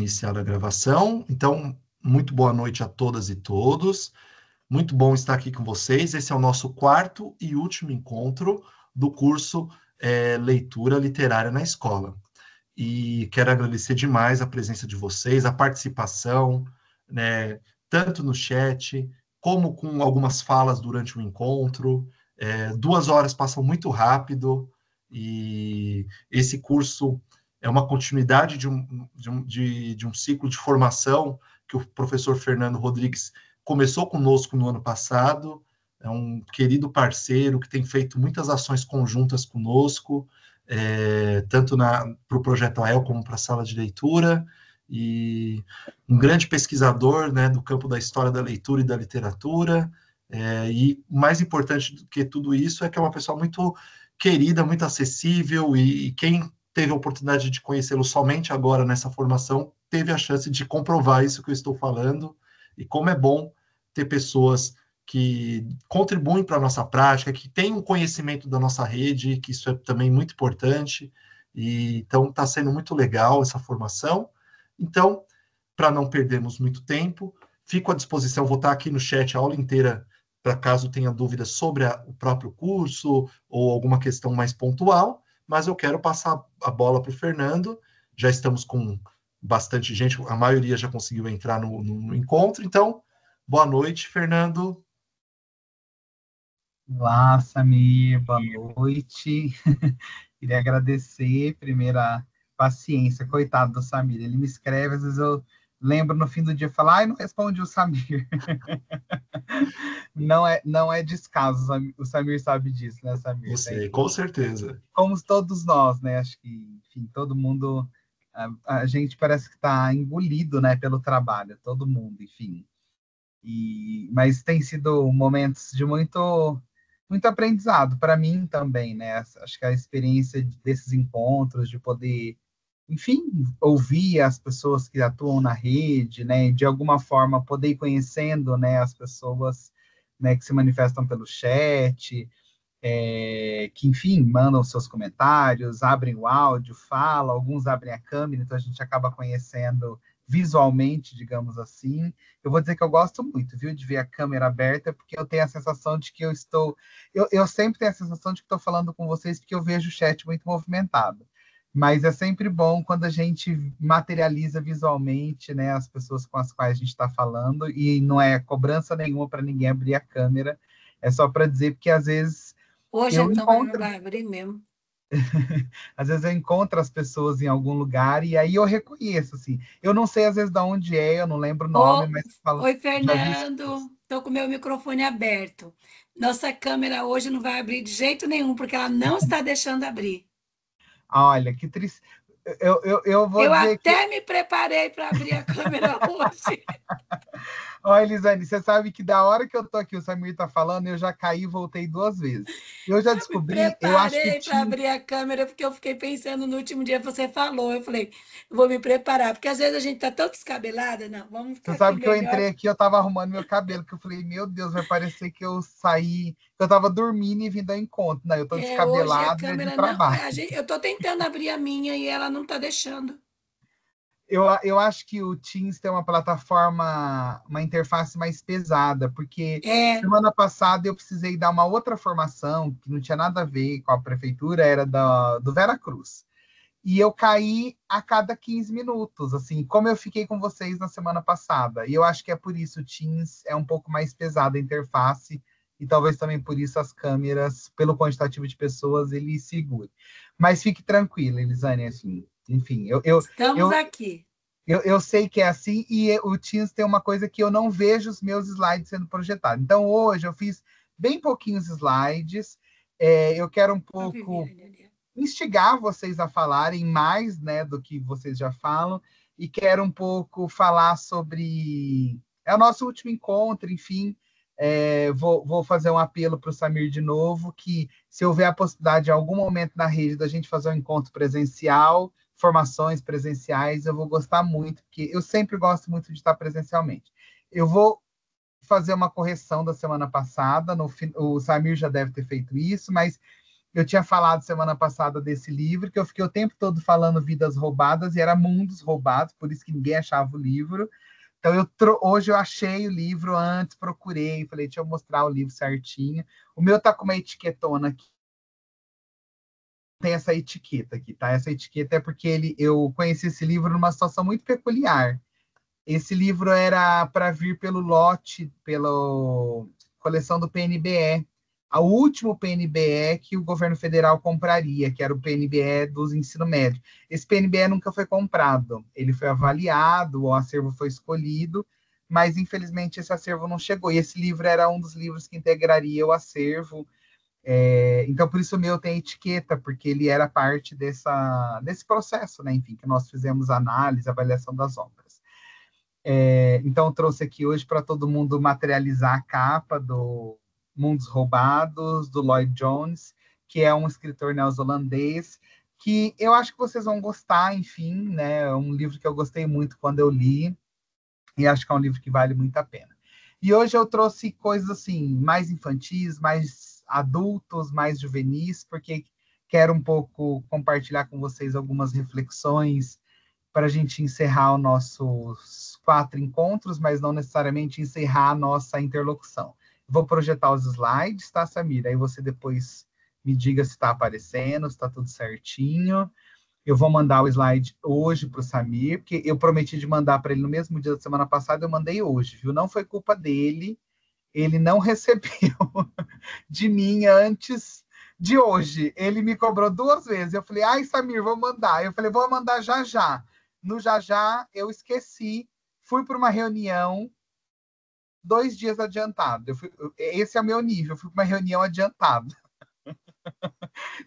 iniciar a gravação. Então, muito boa noite a todas e todos. Muito bom estar aqui com vocês. Esse é o nosso quarto e último encontro do curso Leitura Literária na Escola. E quero agradecer demais a presença de vocês, a participação, né, tanto no chat, como com algumas falas durante o encontro. 2 horas passam muito rápido, e esse curso é uma continuidade de um ciclo de formação que o professor Fernando Rodrigues começou conosco no ano passado. É um querido parceiro que tem feito muitas ações conjuntas conosco, tanto para o Projeto AEL como para a Sala de Leitura, e um grande pesquisador, né, do campo da história da leitura e da literatura, e o mais importante do que tudo isso é que é uma pessoa muito querida, muito acessível, e quem teve a oportunidade de conhecê-lo somente agora nessa formação teve a chance de comprovar isso que eu estou falando, e como é bom ter pessoas que contribuem para a nossa prática, que têm um conhecimento da nossa rede, que isso é também muito importante, e então está sendo muito legal essa formação. Então, para não perdermos muito tempo, fico à disposição, vou estar aqui no chat a aula inteira, para caso tenha dúvidas sobre o próprio curso, ou alguma questão mais pontual, mas eu quero passar a bola para o Fernando. Já estamos com bastante gente, a maioria já conseguiu entrar no encontro, então, boa noite, Fernando. Olá, Samir, boa noite. Queria agradecer, primeiro, a paciência, coitado do Samir. Ele me escreve, às vezes eu lembro no fim do dia, falar, ai, não responde o Samir. Não é descaso, o Samir sabe disso, né, Samir? Você, com certeza. Como todos nós, né? Acho que, enfim, todo mundo, a gente parece que está engolido, né, pelo trabalho, todo mundo, enfim. Mas tem sido momentos de muito aprendizado para mim também, né? Acho que a experiência desses encontros, de poder, enfim, ouvir as pessoas que atuam na rede, né? De alguma forma poder ir conhecendo, né, as pessoas, né, que se manifestam pelo chat, que, enfim, mandam seus comentários, abrem o áudio, falam, alguns abrem a câmera, então a gente acaba conhecendo visualmente, digamos assim. Eu vou dizer que eu gosto muito, viu, de ver a câmera aberta, porque eu tenho a sensação de que eu sempre tenho a sensação de que estou falando com vocês, porque eu vejo o chat muito movimentado. Mas é sempre bom quando a gente materializa visualmente, né, as pessoas com as quais a gente está falando, e não é cobrança nenhuma para ninguém abrir a câmera, é só para dizer, porque às vezes Hoje, eu então, encontro, vai abrir mesmo. às vezes eu encontro as pessoas em algum lugar e aí eu reconheço, assim. Eu não sei às vezes de onde é, eu não lembro o nome, mas eu falo, Oi, já vi. Fernando. Estou com o meu microfone aberto. Nossa câmera hoje não vai abrir de jeito nenhum, porque ela não está deixando abrir. Olha, que triste. Eu vou Eu dizer que até me preparei para abrir a câmera hoje. Ó, Elisane, você sabe que da hora que eu tô aqui, o Samir tá falando, eu já caí e voltei 2 vezes. Eu já Eu me descobri, eu acho que o preparei para Teams. abrir a câmera, porque eu fiquei pensando no último dia que você falou. Eu falei, vou me preparar, porque às vezes a gente está tão descabelada. Não, vamos Você ficar aqui sabe que eu melhor. entrei aqui, eu tava arrumando meu cabelo, que eu falei, meu Deus, vai parecer que eu saí, que eu tava dormindo e vindo ao encontro. Não, eu tô Hoje a descabelado e é de câmera não. trabalho. Eu estou tentando abrir a minha e ela não está deixando. Eu acho que o Teams tem uma plataforma, uma interface mais pesada, porque É, semana passada eu precisei dar uma outra formação que não tinha nada a ver com a prefeitura, era do Vera Cruz. E eu caí a cada 15 minutos, assim, como eu fiquei com vocês na semana passada. E eu acho que é por isso o Teams é um pouco mais pesado a interface, e talvez também por isso as câmeras, pelo quantitativo de pessoas, ele segure. Mas fique tranquila, Elisane, assim, enfim, estamos aqui. eu sei que é assim, e o Teams tem uma coisa que eu não vejo os meus slides sendo projetados. Então, hoje eu fiz bem pouquinhos slides, eu quero um pouco instigar vocês a falarem mais, né, do que vocês já falam, e quero um pouco falar sobre... É o nosso último encontro, enfim, vou fazer um apelo para o Samir de novo, que se houver a possibilidade em algum momento na rede da gente fazer um encontro presencial, formações presenciais, eu vou gostar muito, porque eu sempre gosto muito de estar presencialmente. Eu vou fazer uma correção da semana passada, o Samir já deve ter feito isso, mas Eu tinha falado semana passada desse livro, que eu fiquei o tempo todo falando Vidas Roubadas, e era Mundos Roubados, por isso que ninguém achava o livro. Então, hoje eu achei o livro antes, procurei, falei, deixa eu mostrar o livro certinho. O meu tá com uma etiquetona aqui. Tem essa etiqueta aqui, tá? Essa etiqueta é porque eu conheci esse livro numa situação muito peculiar. Esse livro era para vir pelo lote, pela coleção do PNBE, o último PNBE que o governo federal compraria, que era o PNBE dos ensino médio. Esse PNBE nunca foi comprado, ele foi avaliado, o acervo foi escolhido, mas infelizmente esse acervo não chegou. E esse livro era um dos livros que integraria o acervo. Então, por isso o meu tem etiqueta, porque ele era parte desse processo, né? Enfim, que nós fizemos análise, avaliação das obras. Então, eu trouxe aqui hoje para todo mundo materializar a capa do Mundos Roubados, do Lloyd Jones, que é um escritor neozelandês, que eu acho que vocês vão gostar, enfim, né? É um livro que eu gostei muito quando eu li, e acho que é um livro que vale muito a pena. E hoje eu trouxe coisas assim, mais infantis, mais adultos, mais juvenis, porque quero um pouco compartilhar com vocês algumas reflexões para a gente encerrar os nossos 4 encontros, mas não necessariamente encerrar a nossa interlocução. Vou projetar os slides, tá, Samira? Aí você depois me diga se está aparecendo, se está tudo certinho. Eu vou mandar o slide hoje para o Samir, porque eu prometi de mandar para ele no mesmo dia da semana passada, eu mandei hoje, viu? Não foi culpa dele, ele não recebeu de mim antes de hoje. Ele me cobrou 2 vezes. Eu falei, ai, Samir, vou mandar. Eu falei, vou mandar já já. No já já, eu esqueci, fui para uma reunião 2 dias adiantado. Esse é o meu nível, eu fui para uma reunião adiantada.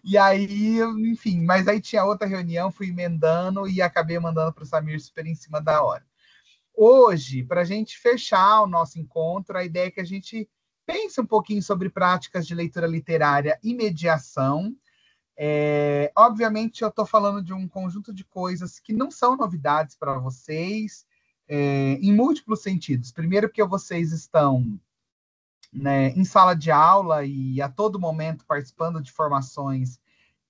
E aí, enfim, mas aí tinha outra reunião, fui emendando e acabei mandando para o Samir super em cima da hora. Hoje, para a gente fechar o nosso encontro, a ideia é que a gente pense um pouquinho sobre práticas de leitura literária e mediação. Obviamente, eu estou falando de um conjunto de coisas que não são novidades para vocês, em múltiplos sentidos. Primeiro, porque vocês estão, né, em sala de aula e a todo momento participando de formações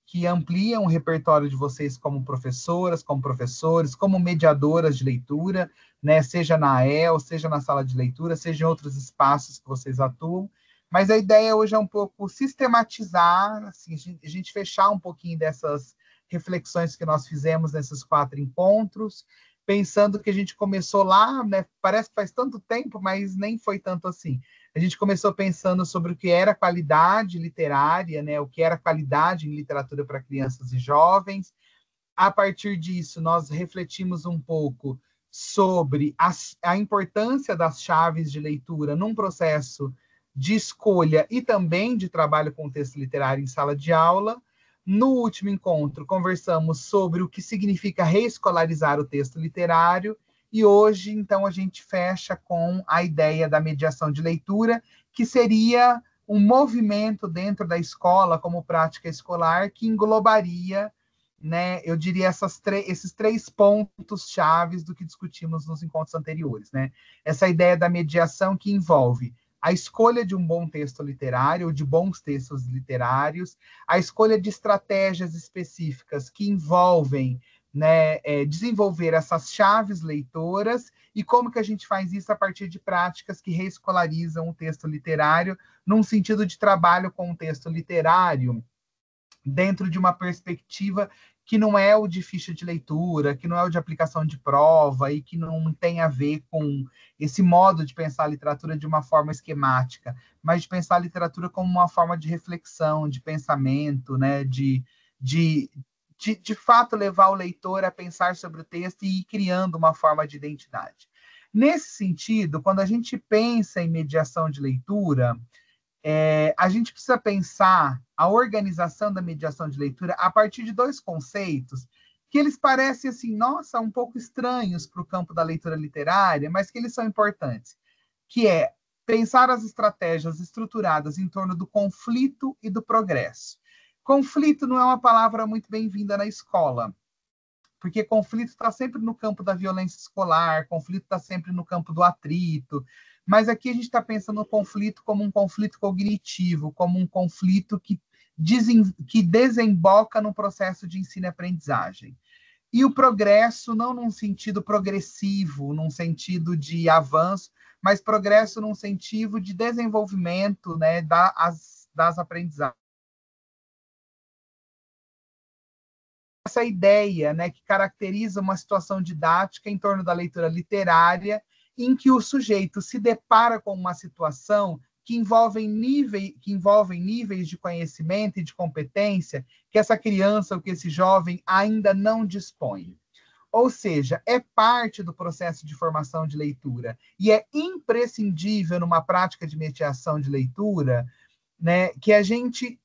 que ampliam o repertório de vocês como professoras, como professores, como mediadoras de leitura, né, seja na AEL, seja na sala de leitura, seja em outros espaços que vocês atuam. Mas a ideia hoje é um pouco sistematizar, assim, a gente fechar um pouquinho dessas reflexões que nós fizemos nesses 4 encontros, pensando que a gente começou lá, né, parece que faz tanto tempo, mas nem foi tanto assim. A gente começou pensando sobre o que era qualidade literária, né, o que era qualidade em literatura para crianças e jovens. A partir disso, nós refletimos um pouco sobre a importância das chaves de leitura num processo de escolha e também de trabalho com texto literário em sala de aula. No último encontro, conversamos sobre o que significa reescolarizar o texto literário, e hoje, então, a gente fecha com a ideia da mediação de leitura, que seria um movimento dentro da escola, como prática escolar, que englobaria, né, eu diria, esses 3 pontos chaves do que discutimos nos encontros anteriores, né? Essa ideia da mediação que envolve a escolha de um bom texto literário, ou de bons textos literários, a escolha de estratégias específicas que envolvem, né, desenvolver essas chaves leitoras, e como que a gente faz isso a partir de práticas que reescolarizam o texto literário, num sentido de trabalho com o texto literário, dentro de uma perspectiva que não é o de ficha de leitura, que não é o de aplicação de prova e que não tem a ver com esse modo de pensar a literatura de uma forma esquemática, mas de pensar a literatura como uma forma de reflexão, de pensamento, né, de fato levar o leitor a pensar sobre o texto e ir criando uma forma de identidade. Nesse sentido, quando a gente pensa em mediação de leitura, a gente precisa pensar a organização da mediação de leitura a partir de 2 conceitos que eles parecem, assim, nossa, um pouco estranhos para o campo da leitura literária, mas que eles são importantes, que é pensar as estratégias estruturadas em torno do conflito e do progresso. Conflito não é uma palavra muito bem-vinda na escola, porque conflito está sempre no campo da violência escolar, conflito está sempre no campo do atrito, mas aqui a gente está pensando no conflito como um conflito cognitivo, como um conflito que que desemboca no processo de ensino e aprendizagem. E o progresso não num sentido progressivo, num sentido de avanço, mas progresso num sentido de desenvolvimento, né, das aprendizagens. Essa ideia, né, que caracteriza uma situação didática em torno da leitura literária, em que o sujeito se depara com uma situação que envolvem níveis de conhecimento e de competência que essa criança ou que esse jovem ainda não dispõe. Ou seja, é parte do processo de formação de leitura e é imprescindível numa prática de mediação de leitura, né, que a gente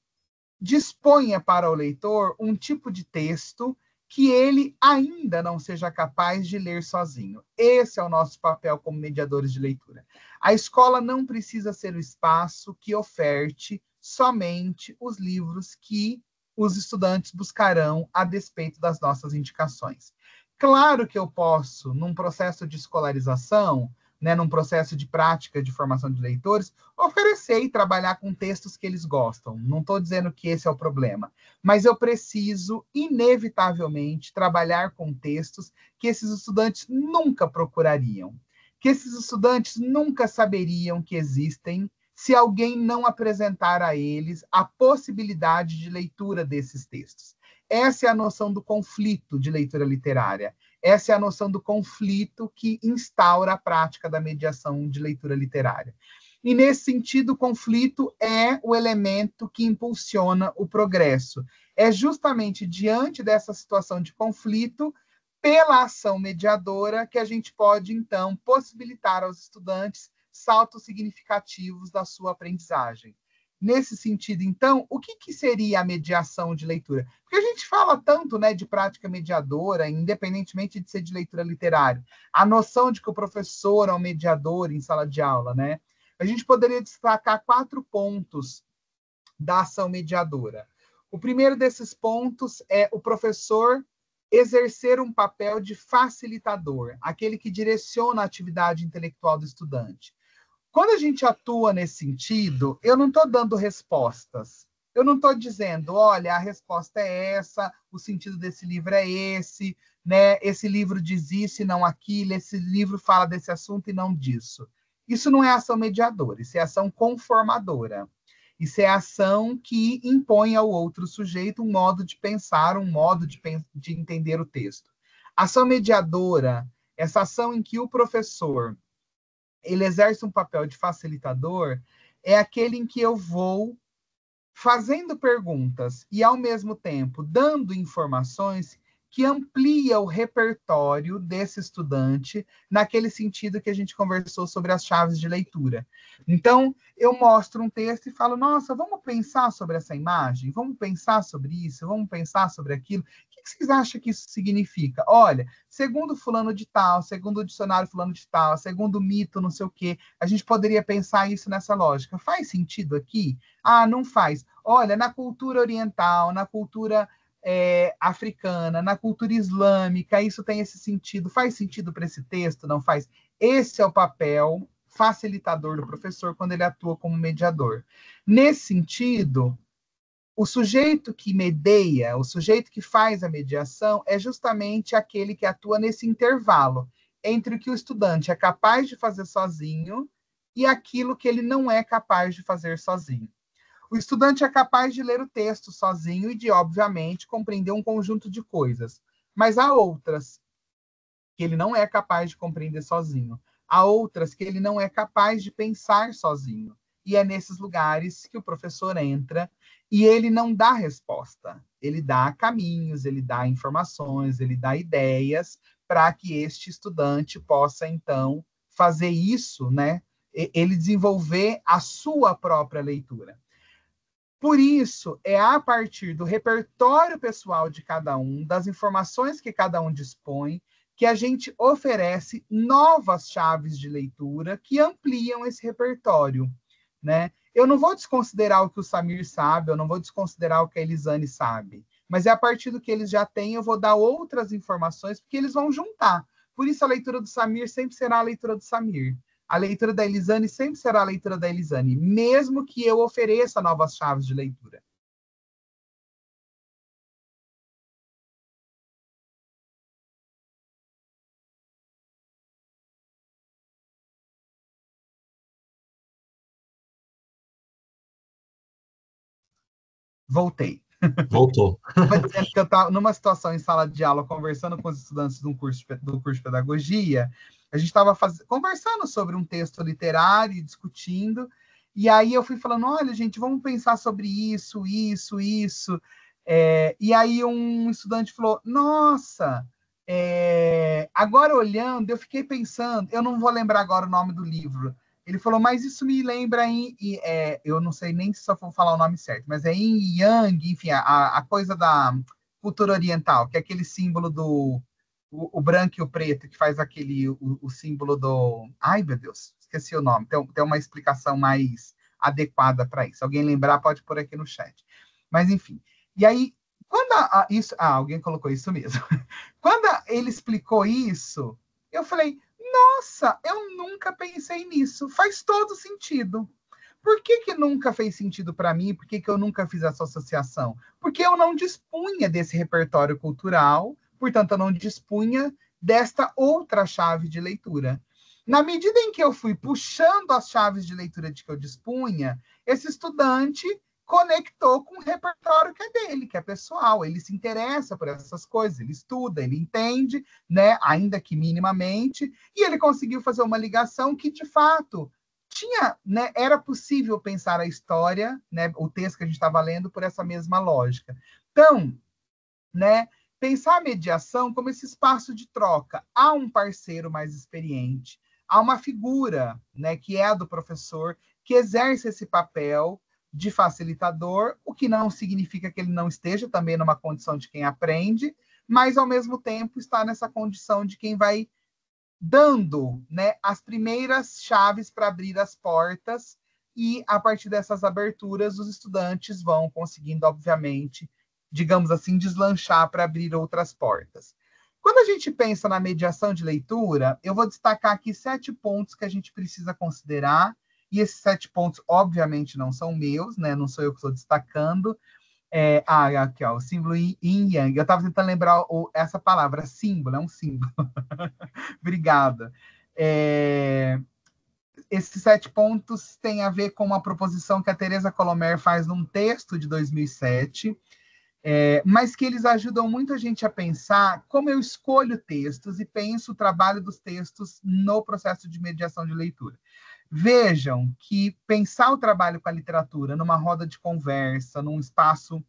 disponha para o leitor um tipo de texto que ele ainda não seja capaz de ler sozinho. Esse é o nosso papel como mediadores de leitura. A escola não precisa ser o espaço que oferte somente os livros que os estudantes buscarão a despeito das nossas indicações. Claro que eu posso, num processo de escolarização, né, num processo de prática de formação de leitores, oferecer e trabalhar com textos que eles gostam. Não estou dizendo que esse é o problema, mas eu preciso, inevitavelmente, trabalhar com textos que esses estudantes nunca procurariam, que esses estudantes nunca saberiam que existem se alguém não apresentar a eles a possibilidade de leitura desses textos. Essa é a noção do conflito de leitura literária. Essa é a noção do conflito que instaura a prática da mediação de leitura literária. E, nesse sentido, o conflito é o elemento que impulsiona o progresso. É justamente diante dessa situação de conflito, pela ação mediadora, que a gente pode, então, possibilitar aos estudantes saltos significativos da sua aprendizagem. Nesse sentido, então, o que seria a mediação de leitura? Porque a gente fala tanto, né, de prática mediadora, independentemente de ser de leitura literária. A noção de que o professor é um mediador em sala de aula, né? A gente poderia destacar 4 pontos da ação mediadora. O primeiro desses pontos é o professor exercer um papel de facilitador, aquele que direciona a atividade intelectual do estudante. Quando a gente atua nesse sentido, eu não estou dando respostas. Eu não estou dizendo, olha, a resposta é essa, o sentido desse livro é esse, né? Esse livro diz isso e não aquilo, esse livro fala desse assunto e não disso. Isso não é ação mediadora, isso é ação conformadora. Isso é ação que impõe ao outro sujeito um modo de pensar, um modo de entender o texto. Ação mediadora, essa ação em que o professor ele exerce um papel de facilitador, é aquele em que eu vou fazendo perguntas e, ao mesmo tempo, dando informações que amplia o repertório desse estudante naquele sentido que a gente conversou sobre as chaves de leitura. Então, eu mostro um texto e falo, nossa, vamos pensar sobre essa imagem? Vamos pensar sobre isso? Vamos pensar sobre aquilo? O que vocês acham que isso significa? Olha, segundo fulano de tal, segundo o dicionário fulano de tal, segundo o mito, não sei o quê, a gente poderia pensar isso nessa lógica. Faz sentido aqui? Ah, não faz. Olha, na cultura oriental, na cultura africana, na cultura islâmica, isso tem esse sentido. Faz sentido para esse texto? Não faz? Esse é o papel facilitador do professor quando ele atua como mediador. Nesse sentido, o sujeito que medeia, o sujeito que faz a mediação, é justamente aquele que atua nesse intervalo entre o que o estudante é capaz de fazer sozinho e aquilo que ele não é capaz de fazer sozinho. O estudante é capaz de ler o texto sozinho e de, obviamente, compreender um conjunto de coisas, mas há outras que ele não é capaz de compreender sozinho. Há outras que ele não é capaz de pensar sozinho. E é nesses lugares que o professor entra e ele não dá resposta. Ele dá caminhos, ele dá informações, ele dá ideias para que este estudante possa, então, fazer isso, né? Ele desenvolver a sua própria leitura. Por isso, é a partir do repertório pessoal de cada um, das informações que cada um dispõe, que a gente oferece novas chaves de leitura que ampliam esse repertório, né? Eu não vou desconsiderar o que o Samir sabe, eu não vou desconsiderar o que a Elisane sabe, mas é a partir do que eles já têm, eu vou dar outras informações, porque eles vão juntar. Por isso, a leitura do Samir sempre será a leitura do Samir. A leitura da Elisane sempre será a leitura da Elisane, mesmo que eu ofereça novas chaves de leitura. Voltei. Voltou. Vou dizendo que eu estava numa situação em sala de aula, conversando com os estudantes do curso de pedagogia, a gente estava conversando sobre um texto literário, discutindo, e aí eu fui falando, olha, gente, vamos pensar sobre isso. E aí um estudante falou, nossa, agora olhando, eu fiquei pensando, eu não vou lembrar agora o nome do livro, ele falou, mas isso me lembra eu não sei nem se só vou falar o nome certo, mas é Yin e Yang, enfim, a coisa da cultura oriental, que é aquele símbolo do o branco e o preto, que faz o símbolo do... Ai, meu Deus, esqueci o nome. Tem uma explicação mais adequada para isso. Alguém lembrar, pode pôr aqui no chat. Mas, enfim. E aí, quando alguém colocou isso mesmo. Quando ele explicou isso, eu falei, nossa, eu nunca pensei nisso. Faz todo sentido. Por que nunca fez sentido para mim? Por que eu nunca fiz essa associação? Porque eu não dispunha desse repertório cultural, portanto, eu não dispunha desta outra chave de leitura. Na medida em que eu fui puxando as chaves de leitura de que eu dispunha, esse estudante conectou com o repertório que é dele, que é pessoal. Ele se interessa por essas coisas, ele estuda, ele entende, né, ainda que minimamente, e ele conseguiu fazer uma ligação que, de fato, né, era possível pensar a história, né, o texto que a gente estava lendo, por essa mesma lógica. Então, né, pensar a mediação como esse espaço de troca. Há um parceiro mais experiente, há uma figura, né, que é a do professor, que exerce esse papel de facilitador, o que não significa que ele não esteja também numa condição de quem aprende, mas, ao mesmo tempo, está nessa condição de quem vai dando, né, as primeiras chaves para abrir as portas, e, a partir dessas aberturas, os estudantes vão conseguindo, obviamente, digamos assim, deslanchar para abrir outras portas. Quando a gente pensa na mediação de leitura, eu vou destacar aqui 7 pontos que a gente precisa considerar, e esses 7 pontos, obviamente, não são meus, né? Não sou eu que estou destacando. Aqui, ó, o símbolo Yin e Yang. Eu estava tentando lembrar essa palavra, símbolo, é um símbolo. Obrigada. Esses 7 pontos têm a ver com uma proposição que a Teresa Colomer faz num texto de 2007, mas que eles ajudam muito a gente a pensar como eu escolho textos e penso o trabalho dos textos no processo de mediação de leitura. Vejam que pensar o trabalho com a literatura numa roda de conversa, num espaço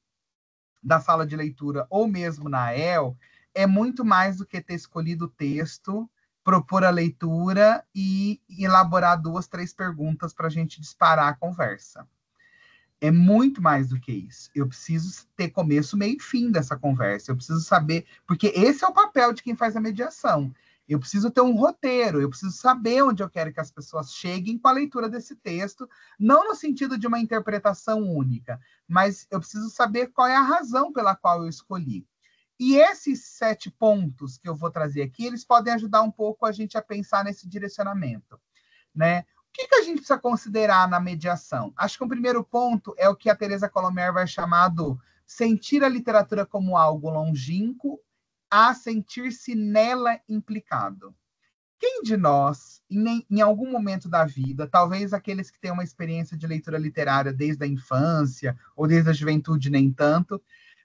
da sala de leitura ou mesmo na EL, é muito mais do que ter escolhido o texto, propor a leitura e elaborar 2, 3 perguntas para a gente disparar a conversa. É muito mais do que isso. Eu preciso ter começo, meio e fim dessa conversa. Eu preciso saber, porque esse é o papel de quem faz a mediação. Eu preciso ter um roteiro, eu preciso saber onde eu quero que as pessoas cheguem com a leitura desse texto, não no sentido de uma interpretação única, mas eu preciso saber qual é a razão pela qual eu escolhi. E esses 7 pontos que eu vou trazer aqui, eles podem ajudar um pouco a gente a pensar nesse direcionamento, né? O que a gente precisa considerar na mediação? Acho que o primeiro ponto é o que a Teresa Colomer vai chamar do sentir a literatura como algo longínquo a sentir-se nela implicado. Quem de nós, em algum momento da vida, talvez aqueles que têm uma experiência de leitura literária desde a infância ou desde a juventude nem tanto,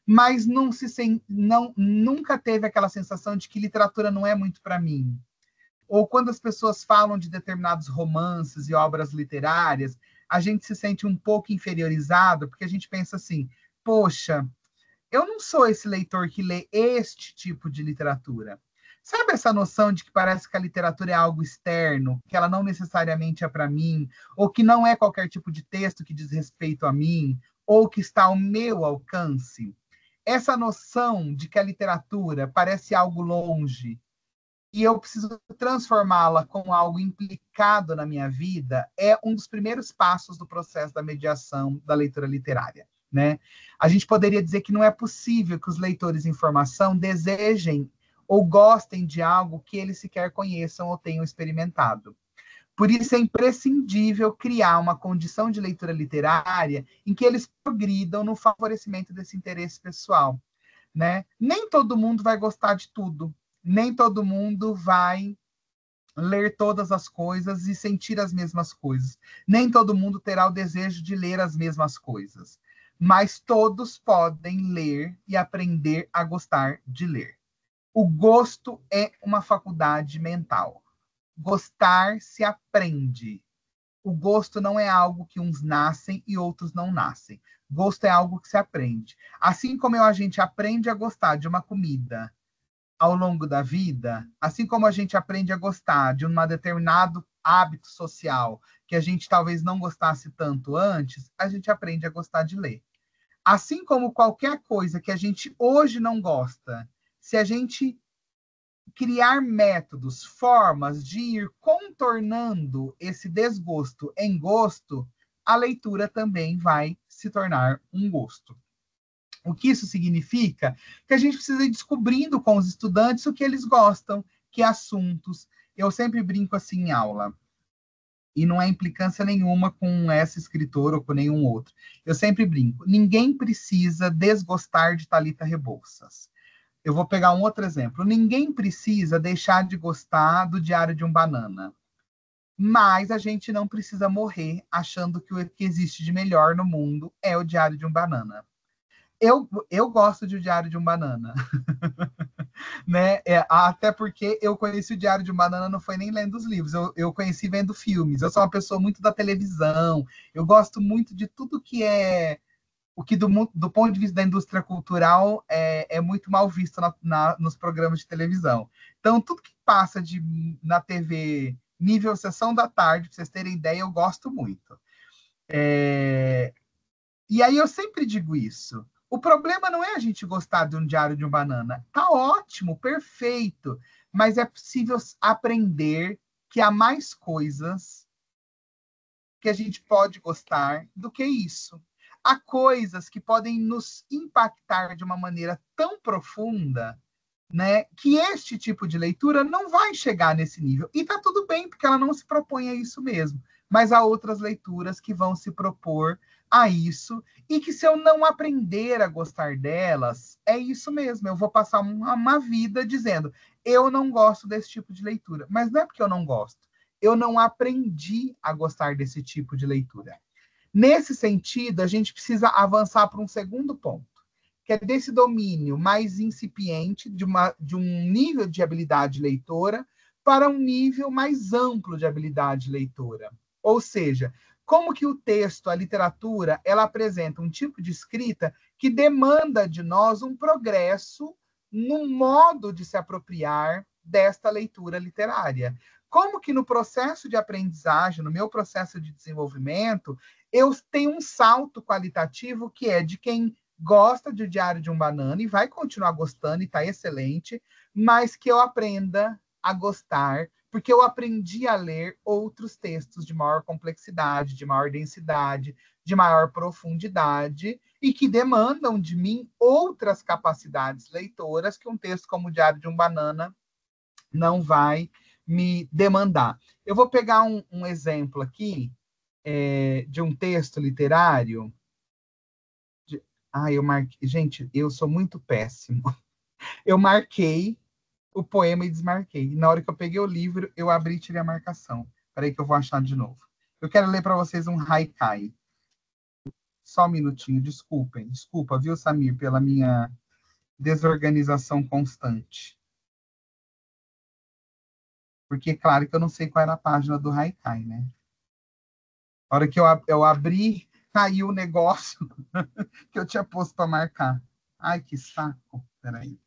mas nunca teve aquela sensação de que literatura não é muito para mim? Ou quando as pessoas falam de determinados romances e obras literárias, a gente se sente um pouco inferiorizado, porque a gente pensa assim, poxa, eu não sou esse leitor que lê este tipo de literatura. Sabe essa noção de que parece que a literatura é algo externo, que ela não necessariamente é para mim, ou que não é qualquer tipo de texto que diz respeito a mim, ou que está ao meu alcance? Essa noção de que a literatura parece algo longe e eu preciso transformá-la com algo implicado na minha vida é um dos primeiros passos do processo da mediação da leitura literária, né? A gente poderia dizer que não é possível que os leitores em formação desejem ou gostem de algo que eles sequer conheçam ou tenham experimentado. Por isso é imprescindível criar uma condição de leitura literária em que eles progridam no favorecimento desse interesse pessoal, né? Nem todo mundo vai gostar de tudo, nem todo mundo vai ler todas as coisas e sentir as mesmas coisas. Nem todo mundo terá o desejo de ler as mesmas coisas. mas todos podem ler e aprender a gostar de ler. O gosto é uma faculdade mental. Gostar se aprende. O gosto não é algo que uns nascem e outros não nascem. Gosto é algo que se aprende. Assim como a gente aprende a gostar de uma comida ao longo da vida, assim como a gente aprende a gostar de um determinado hábito social que a gente talvez não gostasse tanto antes, a gente aprende a gostar de ler. Assim como qualquer coisa que a gente hoje não gosta, se a gente criar métodos, formas de ir contornando esse desgosto em gosto, a leitura também vai se tornar um gosto. O que isso significa? Que a gente precisa ir descobrindo com os estudantes o que eles gostam, que assuntos. Eu sempre brinco assim em aula, e não é implicância nenhuma com essa escritora ou com nenhum outro. Eu sempre brinco, ninguém precisa desgostar de Thalita Rebouças. Eu vou pegar um outro exemplo. Ninguém precisa deixar de gostar do Diário de um Banana. Mas a gente não precisa morrer achando que o que existe de melhor no mundo é o Diário de um Banana. Eu gosto de O Diário de um Banana. Né? Até porque eu conheci o Diário de um Banana, não foi nem lendo os livros, eu conheci vendo filmes. Eu sou uma pessoa muito da televisão, eu gosto muito de tudo que é o que do ponto de vista da indústria cultural é muito mal visto nos programas de televisão. Então, tudo que passa na TV nível sessão da tarde, para vocês terem ideia, eu gosto muito. E aí eu sempre digo isso. O problema não é a gente gostar de um Diário de um Banana. Tá ótimo, perfeito. Mas é possível aprender que há mais coisas que a gente pode gostar do que isso. Há coisas que podem nos impactar de uma maneira tão profunda, né, que este tipo de leitura não vai chegar nesse nível. E tá tudo bem, porque ela não se propõe a isso mesmo. Mas há outras leituras que vão se propor a isso, e que se eu não aprender a gostar delas, é isso mesmo, eu vou passar uma vida dizendo, eu não gosto desse tipo de leitura. Mas não é porque eu não gosto, eu não aprendi a gostar desse tipo de leitura. Nesse sentido, a gente precisa avançar para um segundo ponto, que é desse domínio mais incipiente, de um nível de habilidade leitora, para um nível mais amplo de habilidade leitora. Ou seja, como que o texto, a literatura, ela apresenta um tipo de escrita que demanda de nós um progresso no modo de se apropriar desta leitura literária. Como que no processo de aprendizagem, no meu processo de desenvolvimento, eu tenho um salto qualitativo que é de quem gosta de O Diário de um Banana e vai continuar gostando e está excelente, mas que eu aprenda a gostar, porque eu aprendi a ler outros textos de maior complexidade, de maior densidade, de maior profundidade, e que demandam de mim outras capacidades leitoras que um texto como O Diário de um Banana não vai me demandar. Eu vou pegar um exemplo aqui de um texto literário. Eu marquei. Gente, eu sou muito péssimo. Eu marquei o poema e desmarquei. Na hora que eu peguei o livro, eu abri e tirei a marcação. Espera aí que eu vou achar de novo. Eu quero ler para vocês um haikai. Só um minutinho, desculpem. Desculpa, viu, Samir, pela minha desorganização constante. Porque, claro, que eu não sei qual era a página do haikai, né? Na hora que eu abri, caiu o negócio que eu tinha posto para marcar. Ai, que saco. Peraí.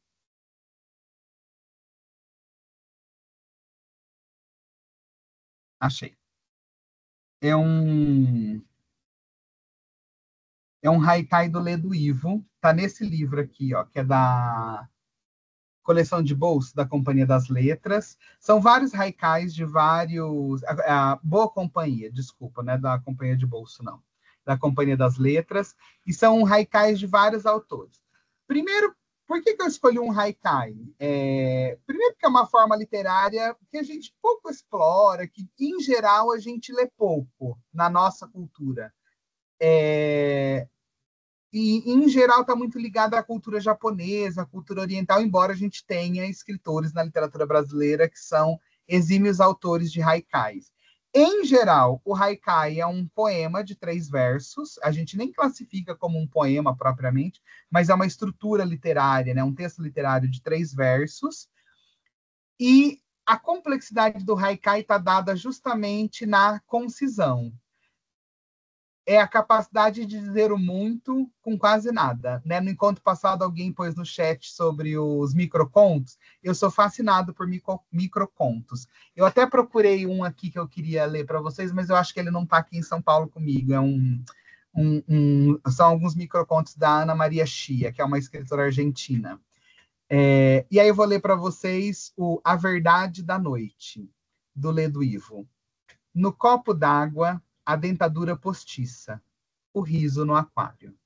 Achei. É um haikai do Ledo Ivo. Tá nesse livro aqui, ó, que é da coleção de bolso da Companhia das Letras. São vários haikais de vários... Boa Companhia, desculpa, não é da Companhia de Bolso, não. Da Companhia das Letras. E são haikais de vários autores. Primeiro, por que eu escolhi um haikai? Primeiro, porque é uma forma literária que a gente pouco explora, que, em geral, a gente lê pouco na nossa cultura. E, em geral, está muito ligado à cultura japonesa, à cultura oriental, embora a gente tenha escritores na literatura brasileira que são exímios autores de haikais. Em geral, o haikai é um poema de 3 versos. A gente nem classifica como um poema propriamente, mas é uma estrutura literária, né? Um texto literário de 3 versos. E a complexidade do haikai está dada justamente na concisão. É a capacidade de dizer o muito com quase nada. Né? No encontro passado, alguém pôs no chat sobre os microcontos. Eu sou fascinado por microcontos. Eu até procurei um aqui que eu queria ler para vocês, mas eu acho que ele não está aqui em São Paulo comigo. São alguns microcontos da Ana Maria Chia, que é uma escritora argentina. E aí eu vou ler para vocês A Verdade da Noite, do Ledo Ivo. No copo d'água, a dentadura postiça, o riso no aquário.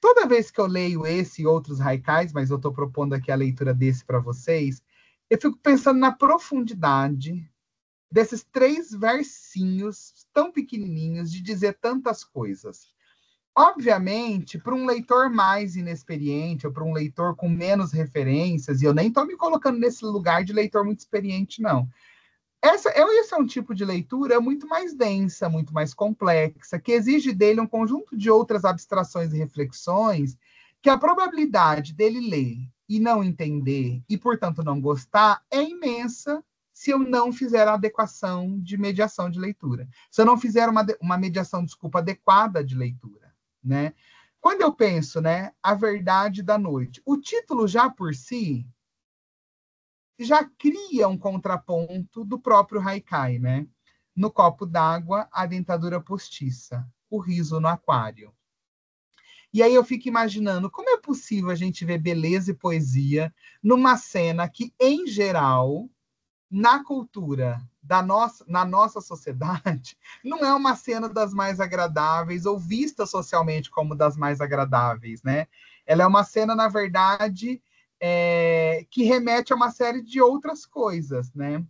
Toda vez que eu leio esse e outros haikais, mas eu estou propondo aqui a leitura desse para vocês, eu fico pensando na profundidade desses 3 versinhos tão pequenininhos de dizer tantas coisas. Obviamente, para um leitor mais inexperiente, ou para um leitor com menos referências, e eu nem estou me colocando nesse lugar de leitor muito experiente, não. Esse é um tipo de leitura muito mais densa, muito mais complexa, que exige dele um conjunto de outras abstrações e reflexões, que a probabilidade dele ler e não entender, e, portanto, não gostar, é imensa se eu não fizer a adequação de mediação de leitura. Se eu não fizer uma mediação, adequada de leitura. Né? Quando eu penso, né, A Verdade da Noite, o título já por si já cria um contraponto do próprio haikai, né? No copo d'água, a dentadura postiça, o riso no aquário. E aí eu fico imaginando como é possível a gente ver beleza e poesia numa cena que, em geral, na cultura na nossa sociedade, não é uma cena das mais agradáveis ou vista socialmente como das mais agradáveis, né? Ela é uma cena, na verdade, que remete a uma série de outras coisas, né?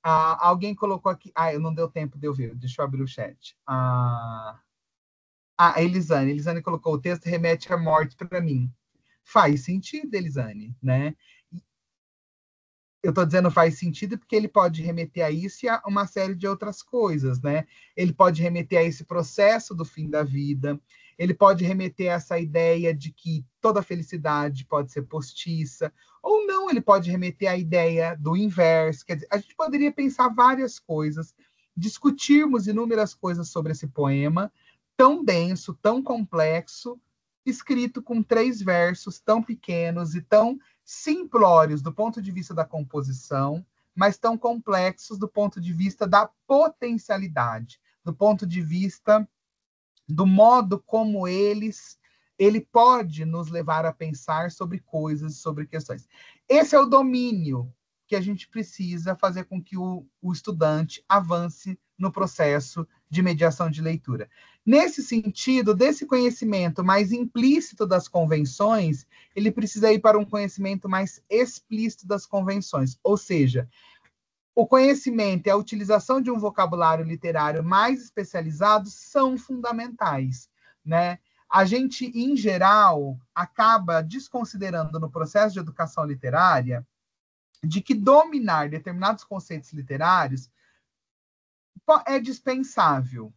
Alguém colocou aqui... não deu tempo de eu ver, deixa eu abrir o chat. A Elisane colocou: o texto remete à morte para mim. Faz sentido, Elisane, né? Eu estou dizendo faz sentido porque ele pode remeter a isso e a uma série de outras coisas, né? Ele pode remeter a esse processo do fim da vida, ele pode remeter a essa ideia de que toda felicidade pode ser postiça, ou não, ele pode remeter à ideia do inverso. Quer dizer, a gente poderia pensar várias coisas, discutirmos inúmeras coisas sobre esse poema, tão denso, tão complexo, escrito com 3 versos tão pequenos e tão simplórios do ponto de vista da composição, mas tão complexos do ponto de vista da potencialidade, do ponto de vista do modo como ele pode nos levar a pensar sobre coisas, sobre questões. Esse é o domínio que a gente precisa fazer com que o estudante avance no processo de mediação de leitura. Nesse sentido, desse conhecimento mais implícito das convenções, ele precisa ir para um conhecimento mais explícito das convenções, ou seja, o conhecimento e a utilização de um vocabulário literário mais especializado são fundamentais, né? A gente, em geral, acaba desconsiderando no processo de educação literária de que dominar determinados conceitos literários é dispensável,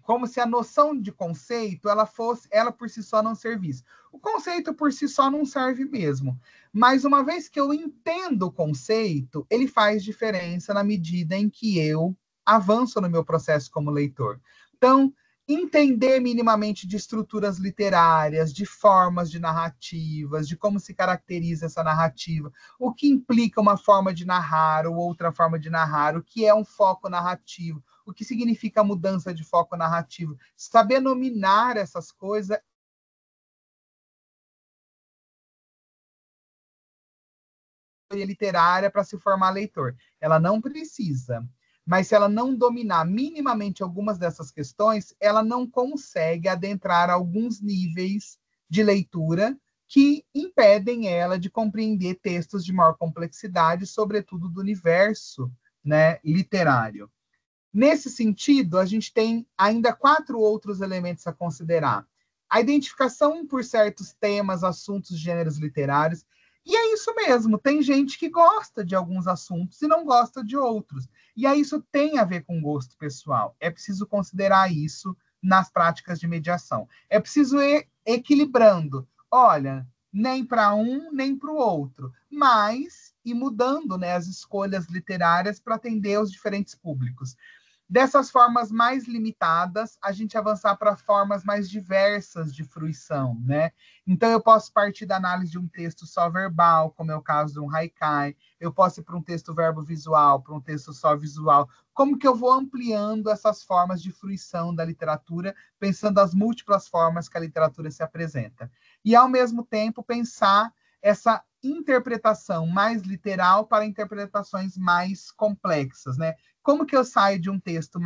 como se a noção de conceito ela por si só não servisse. O conceito por si só não serve mesmo, mas uma vez que eu entendo o conceito, ele faz diferença na medida em que eu avanço no meu processo como leitor. Então, entender minimamente de estruturas literárias, de formas de narrativas, de como se caracteriza essa narrativa, o que implica uma forma de narrar ou outra forma de narrar, o que é um foco narrativo, o que significa a mudança de foco narrativo. Saber nominar essas coisas literária para se formar leitor. Ela não precisa. Mas se ela não dominar minimamente algumas dessas questões, ela não consegue adentrar alguns níveis de leitura que impedem ela de compreender textos de maior complexidade, sobretudo do universo, né, literário. Nesse sentido, a gente tem ainda 4 outros elementos a considerar. A identificação por certos temas, assuntos, gêneros literários, E é isso mesmo, tem gente que gosta de alguns assuntos e não gosta de outros. E aí isso tem a ver com gosto pessoal. É preciso considerar isso nas práticas de mediação. É preciso ir equilibrando. Olha, nem para um, nem para o outro. Mas ir mudando, né, as escolhas literárias para atender os diferentes públicos. Dessas formas mais limitadas, a gente avançar para formas mais diversas de fruição, né? Então, eu posso partir da análise de um texto só verbal, como é o caso de um haikai, eu posso ir para um texto verbo visual, para um texto só visual. Como que eu vou ampliando essas formas de fruição da literatura, pensando as múltiplas formas que a literatura se apresenta? E, ao mesmo tempo, pensar essa interpretação mais literal para interpretações mais complexas, né? Como que eu saio de um texto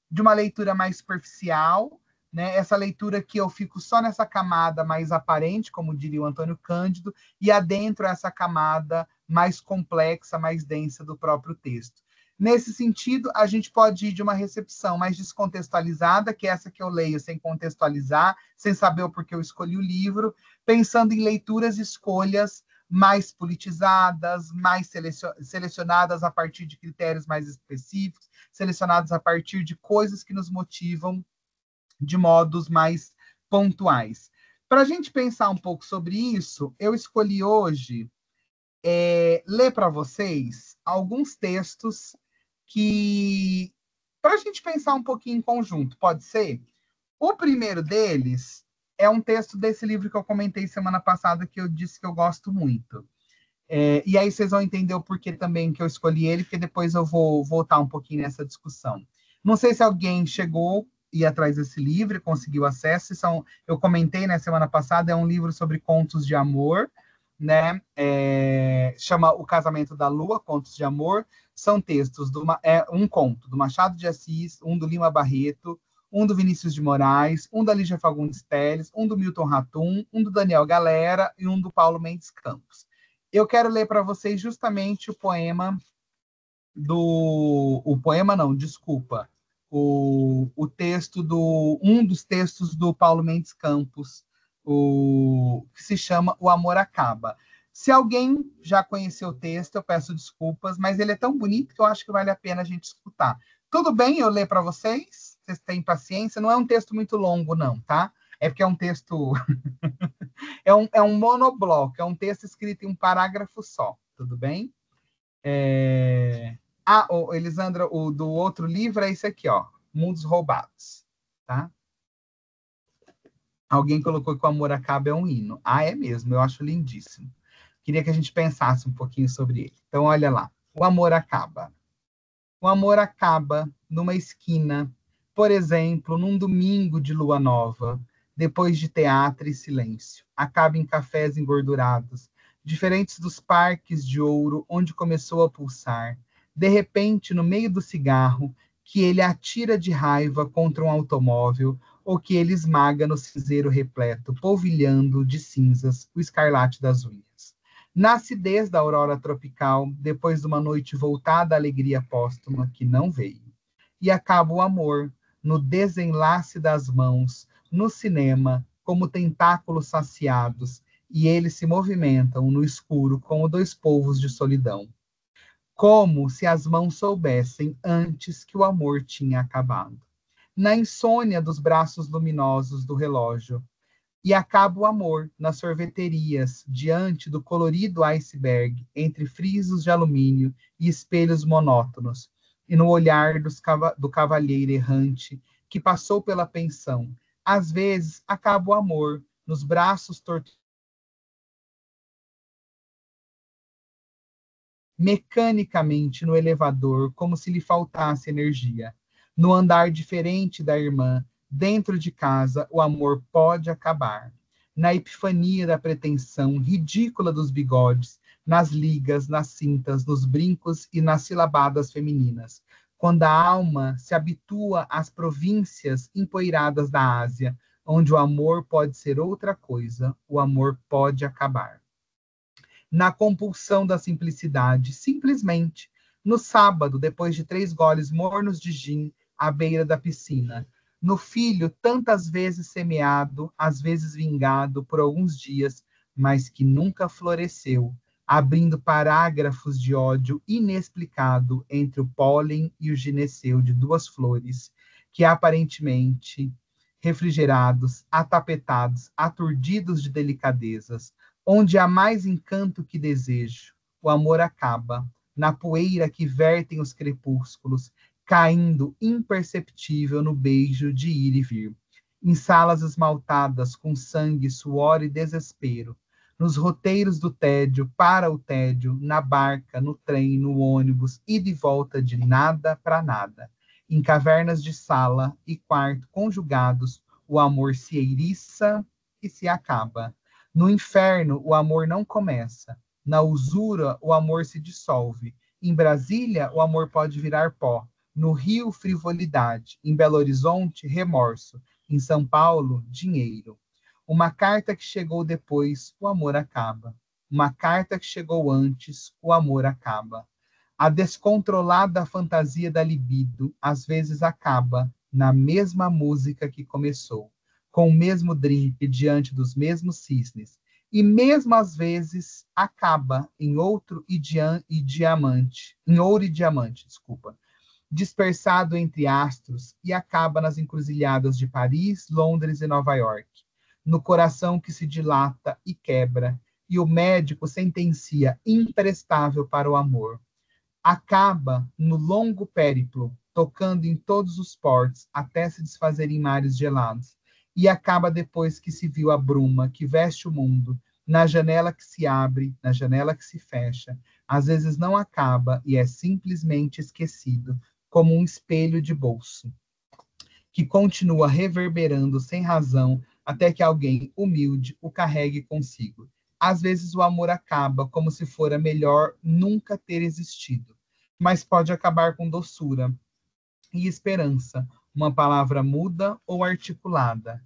de uma leitura mais superficial, né? Essa leitura que eu fico só nessa camada mais aparente, como diria o Antônio Cândido, e adentro essa camada mais complexa, mais densa do próprio texto. Nesse sentido, a gente pode ir de uma recepção mais descontextualizada, que é essa que eu leio sem contextualizar, sem saber o porquê eu escolhi o livro, pensando em leituras e escolhas mais politizadas, mais selecionadas a partir de critérios mais específicos, selecionadas a partir de coisas que nos motivam de modos mais pontuais. Para a gente pensar um pouco sobre isso, eu escolhi hoje ler para vocês alguns textos que, para a gente pensar um pouquinho em conjunto, pode ser? O primeiro deles é um texto desse livro que eu comentei semana passada, que eu disse que eu gosto muito. E aí vocês vão entender o porquê também que eu escolhi ele, porque depois eu vou voltar um pouquinho nessa discussão. Não sei se alguém chegou e ir atrás desse livro, conseguiu acesso. Eu comentei na semana passada, é um livro sobre contos de amor, né? Chama O Casamento da Lua, Contos de Amor. São textos, um conto do Machado de Assis, um do Lima Barreto, um do Vinícius de Moraes, um da Lígia Fagundes Telles, um do Milton Ratum, um do Daniel Galera e um do Paulo Mendes Campos. Eu quero ler para vocês justamente o poema um dos textos do Paulo Mendes Campos, que se chama O Amor Acaba. Se alguém já conheceu o texto, eu peço desculpas, mas ele é tão bonito que eu acho que vale a pena a gente escutar. Tudo bem eu ler para vocês? Vocês têm paciência? Não é um texto muito longo, não, tá? É porque é um texto... é um monobloco, é um texto escrito em um parágrafo só, tudo bem? Elisandra, o do outro livro é esse aqui, ó, Mundos Roubados, tá? Alguém colocou que O Amor Acaba é um hino. É mesmo, eu acho lindíssimo. Queria que a gente pensasse um pouquinho sobre ele. Então, olha lá. O amor acaba. O amor acaba numa esquina, por exemplo, num domingo de lua nova, depois de teatro e silêncio. Acaba em cafés engordurados, diferentes dos parques de ouro onde começou a pulsar. De repente, no meio do cigarro, que ele atira de raiva contra um automóvel, ou que ele esmaga no cinzeiro repleto, polvilhando de cinzas o escarlate das unhas. Na acidez da aurora tropical, depois de uma noite voltada à alegria póstuma que não veio. E acaba o amor, no desenlace das mãos, no cinema, como tentáculos saciados, e eles se movimentam no escuro como dois polvos de solidão. Como se as mãos soubessem antes que o amor tinha acabado. Na insônia dos braços luminosos do relógio, e acaba o amor nas sorveterias, diante do colorido iceberg, entre frisos de alumínio e espelhos monótonos, e no olhar do cavalheiro errante que passou pela pensão. Às vezes, acaba o amor nos braços tortos, mecanicamente no elevador, como se lhe faltasse energia. No andar diferente da irmã, dentro de casa, o amor pode acabar. Na epifania da pretensão ridícula dos bigodes, nas ligas, nas cintas, nos brincos e nas silabadas femininas. Quando a alma se habitua às províncias empoeiradas da Ásia, onde o amor pode ser outra coisa, o amor pode acabar. Na compulsão da simplicidade, simplesmente, no sábado, depois de 3 goles mornos de gin, à beira da piscina, no filho tantas vezes semeado, às vezes vingado por alguns dias, mas que nunca floresceu, abrindo parágrafos de ódio inexplicado entre o pólen e o gineceu de duas flores, que aparentemente, refrigerados, atapetados, aturdidos de delicadezas, onde há mais encanto que desejo, o amor acaba, na poeira que vertem os crepúsculos, caindo imperceptível no beijo de ir e vir, em salas esmaltadas com sangue, suor e desespero, nos roteiros do tédio, para o tédio, na barca, no trem, no ônibus, ida e volta de nada para nada. Em cavernas de sala e quarto conjugados, o amor se eriça e se acaba. No inferno, o amor não começa. Na usura, o amor se dissolve. Em Brasília, o amor pode virar pó. No Rio, frivolidade. Em Belo Horizonte, remorso. Em São Paulo, dinheiro. Uma carta que chegou depois, o amor acaba. Uma carta que chegou antes, o amor acaba. A descontrolada fantasia da libido às vezes acaba na mesma música que começou, com o mesmo drink diante dos mesmos cisnes, e mesmo às vezes acaba em ouro e diamante, desculpa, dispersado entre astros e acaba nas encruzilhadas de Paris, Londres e Nova York, no coração que se dilata e quebra, e o médico sentencia imprestável para o amor. Acaba no longo périplo, tocando em todos os portos, até se desfazer em mares gelados, e acaba depois que se viu a bruma que veste o mundo, na janela que se abre, na janela que se fecha, às vezes não acaba e é simplesmente esquecido, como um espelho de bolso, que continua reverberando sem razão até que alguém humilde o carregue consigo. Às vezes o amor acaba como se fora melhor nunca ter existido, mas pode acabar com doçura e esperança, uma palavra muda ou articulada.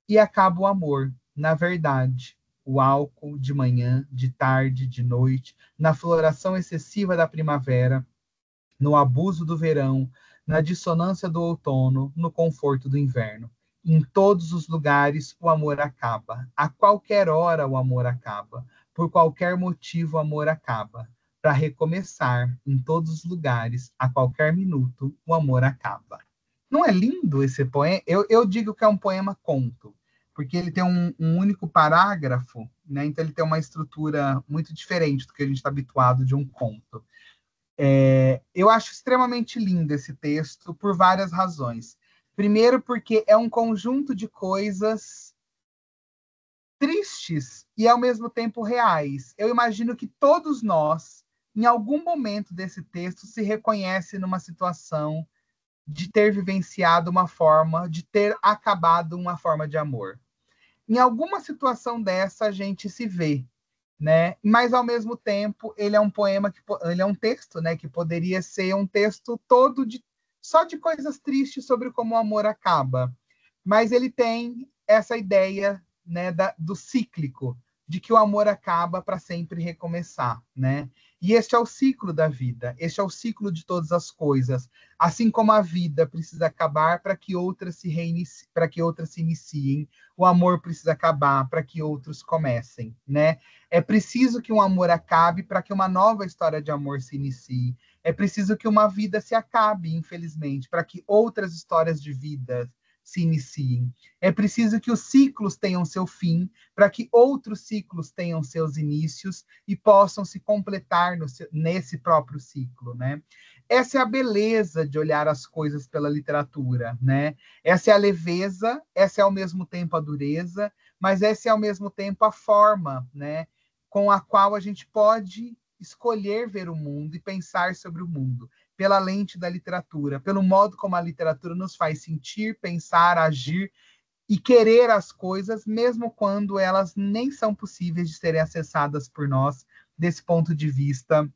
E acaba o amor, na verdade, o álcool de manhã, de tarde, de noite, na floração excessiva da primavera, no abuso do verão, na dissonância do outono, no conforto do inverno. Em todos os lugares, o amor acaba. A qualquer hora, o amor acaba. Por qualquer motivo, o amor acaba. Para recomeçar, em todos os lugares, a qualquer minuto, o amor acaba. Não é lindo esse poema? Eu digo que é um poema-conto, porque ele tem um único parágrafo, né? Então ele tem uma estrutura muito diferente do que a gente está habituado de um conto. Eu acho extremamente lindo esse texto por várias razões. Primeiro, porque é um conjunto de coisas tristes e, ao mesmo tempo, reais. Eu imagino que todos nós, em algum momento desse texto, se reconhece numa situação de ter vivenciado uma forma, de ter acabado uma forma de amor. Em alguma situação dessa, a gente se vê, né? Mas ao mesmo tempo ele é um poema ele é um texto, né, que poderia ser um texto todo só de coisas tristes sobre como o amor acaba, mas ele tem essa ideia, né, do cíclico, de que o amor acaba para sempre recomeçar, né? E este é o ciclo da vida, este é o ciclo de todas as coisas. Assim como a vida precisa acabar para que outras se iniciem, o amor precisa acabar para que outros comecem, né? É preciso que um amor acabe para que uma nova história de amor se inicie. É preciso que uma vida se acabe, infelizmente, para que outras histórias de vida se iniciem. É preciso que os ciclos tenham seu fim, para que outros ciclos tenham seus inícios e possam se completar nesse próprio ciclo, né? Essa é a beleza de olhar as coisas pela literatura, né? Essa é a leveza, essa é ao mesmo tempo a dureza, mas essa é ao mesmo tempo a forma, né, com a qual a gente pode escolher ver o mundo e pensar sobre o mundo, pela lente da literatura, pelo modo como a literatura nos faz sentir, pensar, agir e querer as coisas, mesmo quando elas nem são possíveis de serem acessadas por nós, desse ponto de vista,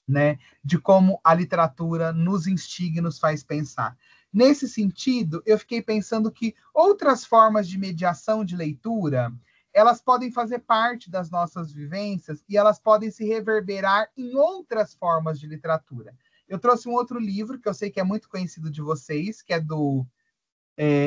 né, de como a literatura nos instiga e nos faz pensar. Nesse sentido, eu fiquei pensando que outras formas de mediação de leitura, elas podem fazer parte das nossas vivências e elas podem se reverberar em outras formas de literatura. Eu trouxe um outro livro que eu sei que é muito conhecido de vocês, que é do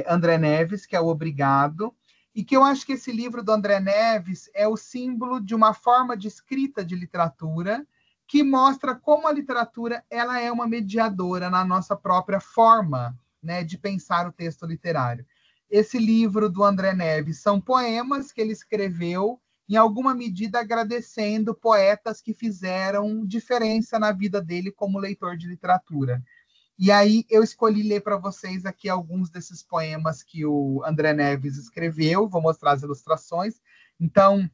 André Neves, que é o Obrigado, e que eu acho que esse livro do André Neves é o símbolo de uma forma de escrita de literatura que mostra como a literatura ela é uma mediadora na nossa própria forma, né, de pensar o texto literário. Esse livro do André Neves são poemas que ele escreveu, em alguma medida agradecendo poetas que fizeram diferença na vida dele como leitor de literatura. E aí eu escolhi ler para vocês aqui alguns desses poemas que o André Neves escreveu, vou mostrar as ilustrações. Então,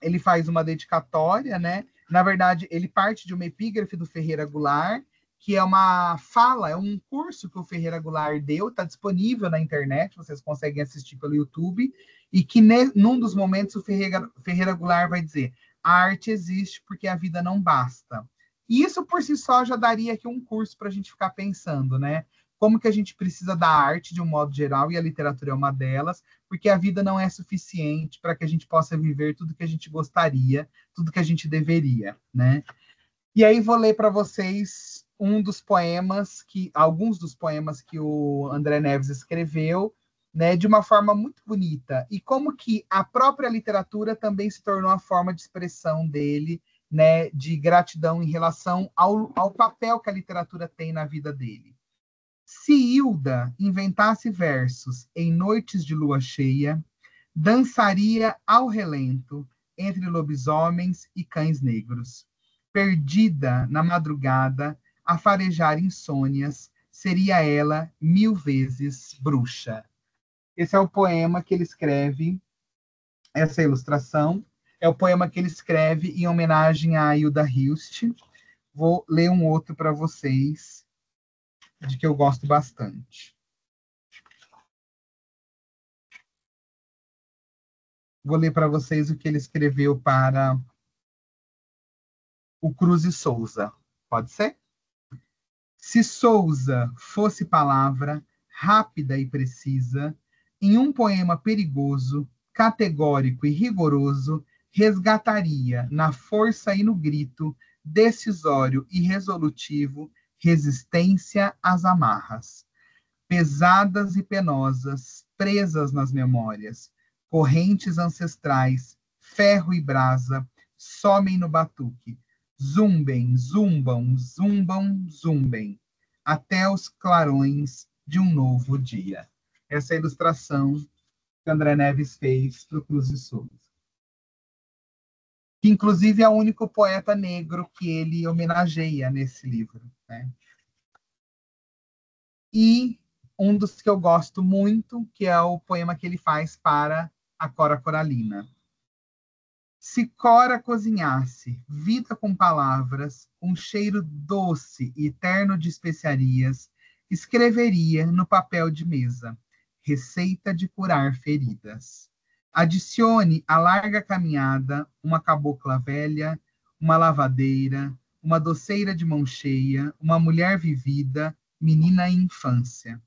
ele faz uma dedicatória, né? Na verdade, ele parte de uma epígrafe do Ferreira Goulart, que é uma fala, é um curso que o Ferreira Goulart deu, está disponível na internet, vocês conseguem assistir pelo YouTube, e que num dos momentos o Ferreira Goulart vai dizer: a arte existe porque a vida não basta. E isso por si só já daria aqui um curso para a gente ficar pensando, né? Como que a gente precisa da arte de um modo geral, e a literatura é uma delas, porque a vida não é suficiente para que a gente possa viver tudo que a gente gostaria, tudo que a gente deveria, né? E aí vou ler para vocês alguns dos poemas que o André Neves escreveu, né, de uma forma muito bonita, e como que a própria literatura também se tornou a forma de expressão dele, né, de gratidão em relação ao papel que a literatura tem na vida dele. Se Hilda inventasse versos em noites de lua cheia, dançaria ao relento entre lobisomens e cães negros. Perdida na madrugada, a farejar insônias, seria ela 1000 vezes bruxa. Esse é o poema que ele escreve, essa ilustração, é o poema que ele escreve em homenagem a Hilda Hilst. Vou ler um outro para vocês, de que eu gosto bastante. Vou ler para vocês o que ele escreveu para o Cruz e Souza. Pode ser? Se Souza fosse palavra rápida e precisa, em um poema perigoso, categórico e rigoroso, resgataria, na força e no grito, decisório e resolutivo, resistência às amarras. Pesadas e penosas, presas nas memórias, correntes ancestrais, ferro e brasa, somem no batuque, zumbem, zumbam, zumbam, zumbem, até os clarões de um novo dia. Essa é a ilustração que André Neves fez para o Cruz e Souza. Que, inclusive, é o único poeta negro que ele homenageia nesse livro, né? E um dos que eu gosto muito, que é o poema que ele faz para a Cora Coralina. Se Cora cozinhasse vida com palavras, um cheiro doce e terno de especiarias, escreveria no papel de mesa, receita de curar feridas. Adicione à larga caminhada uma cabocla velha, uma lavadeira, uma doceira de mão cheia, uma mulher vivida, menina em infância.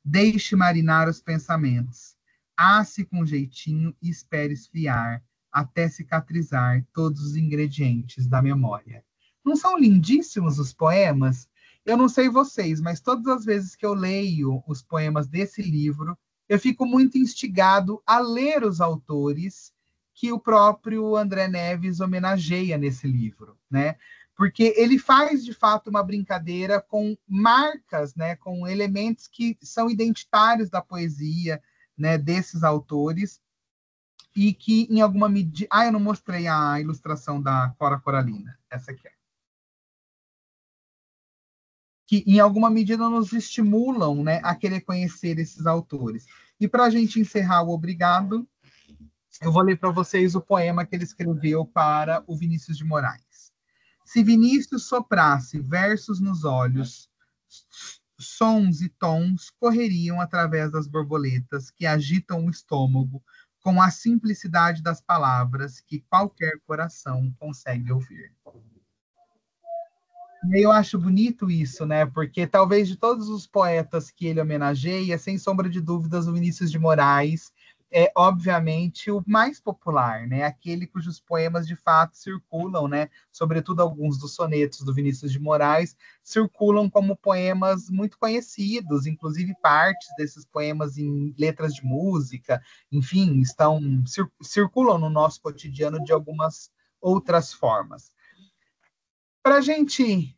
Deixe marinar os pensamentos. Asse com jeitinho e espere esfriar, até cicatrizar todos os ingredientes da memória. Não são lindíssimos os poemas? Eu não sei vocês, mas todas as vezes que eu leio os poemas desse livro, eu fico muito instigado a ler os autores que o próprio André Neves homenageia nesse livro, né? Porque ele faz, de fato, uma brincadeira com marcas, né, com elementos que são identitários da poesia, né, desses autores, e que, em alguma medida... Ah, eu não mostrei a ilustração da Cora Coralina. Essa aqui é. Que, em alguma medida, nos estimulam, né, a querer conhecer esses autores. E, para a gente encerrar o obrigado, eu vou ler para vocês o poema que ele escreveu para o Vinícius de Moraes. Se Vinícius soprasse versos nos olhos, sons e tons correriam através das borboletas que agitam o estômago com a simplicidade das palavras que qualquer coração consegue ouvir. E eu acho bonito isso, né? Porque talvez de todos os poetas que ele homenageia, sem sombra de dúvidas, o Vinícius de Moraes é, obviamente, o mais popular, né? Aquele cujos poemas, de fato, circulam, né? Sobretudo alguns dos sonetos do Vinícius de Moraes, circulam como poemas muito conhecidos, inclusive partes desses poemas em letras de música, enfim, circulam no nosso cotidiano de algumas outras formas. Para a gente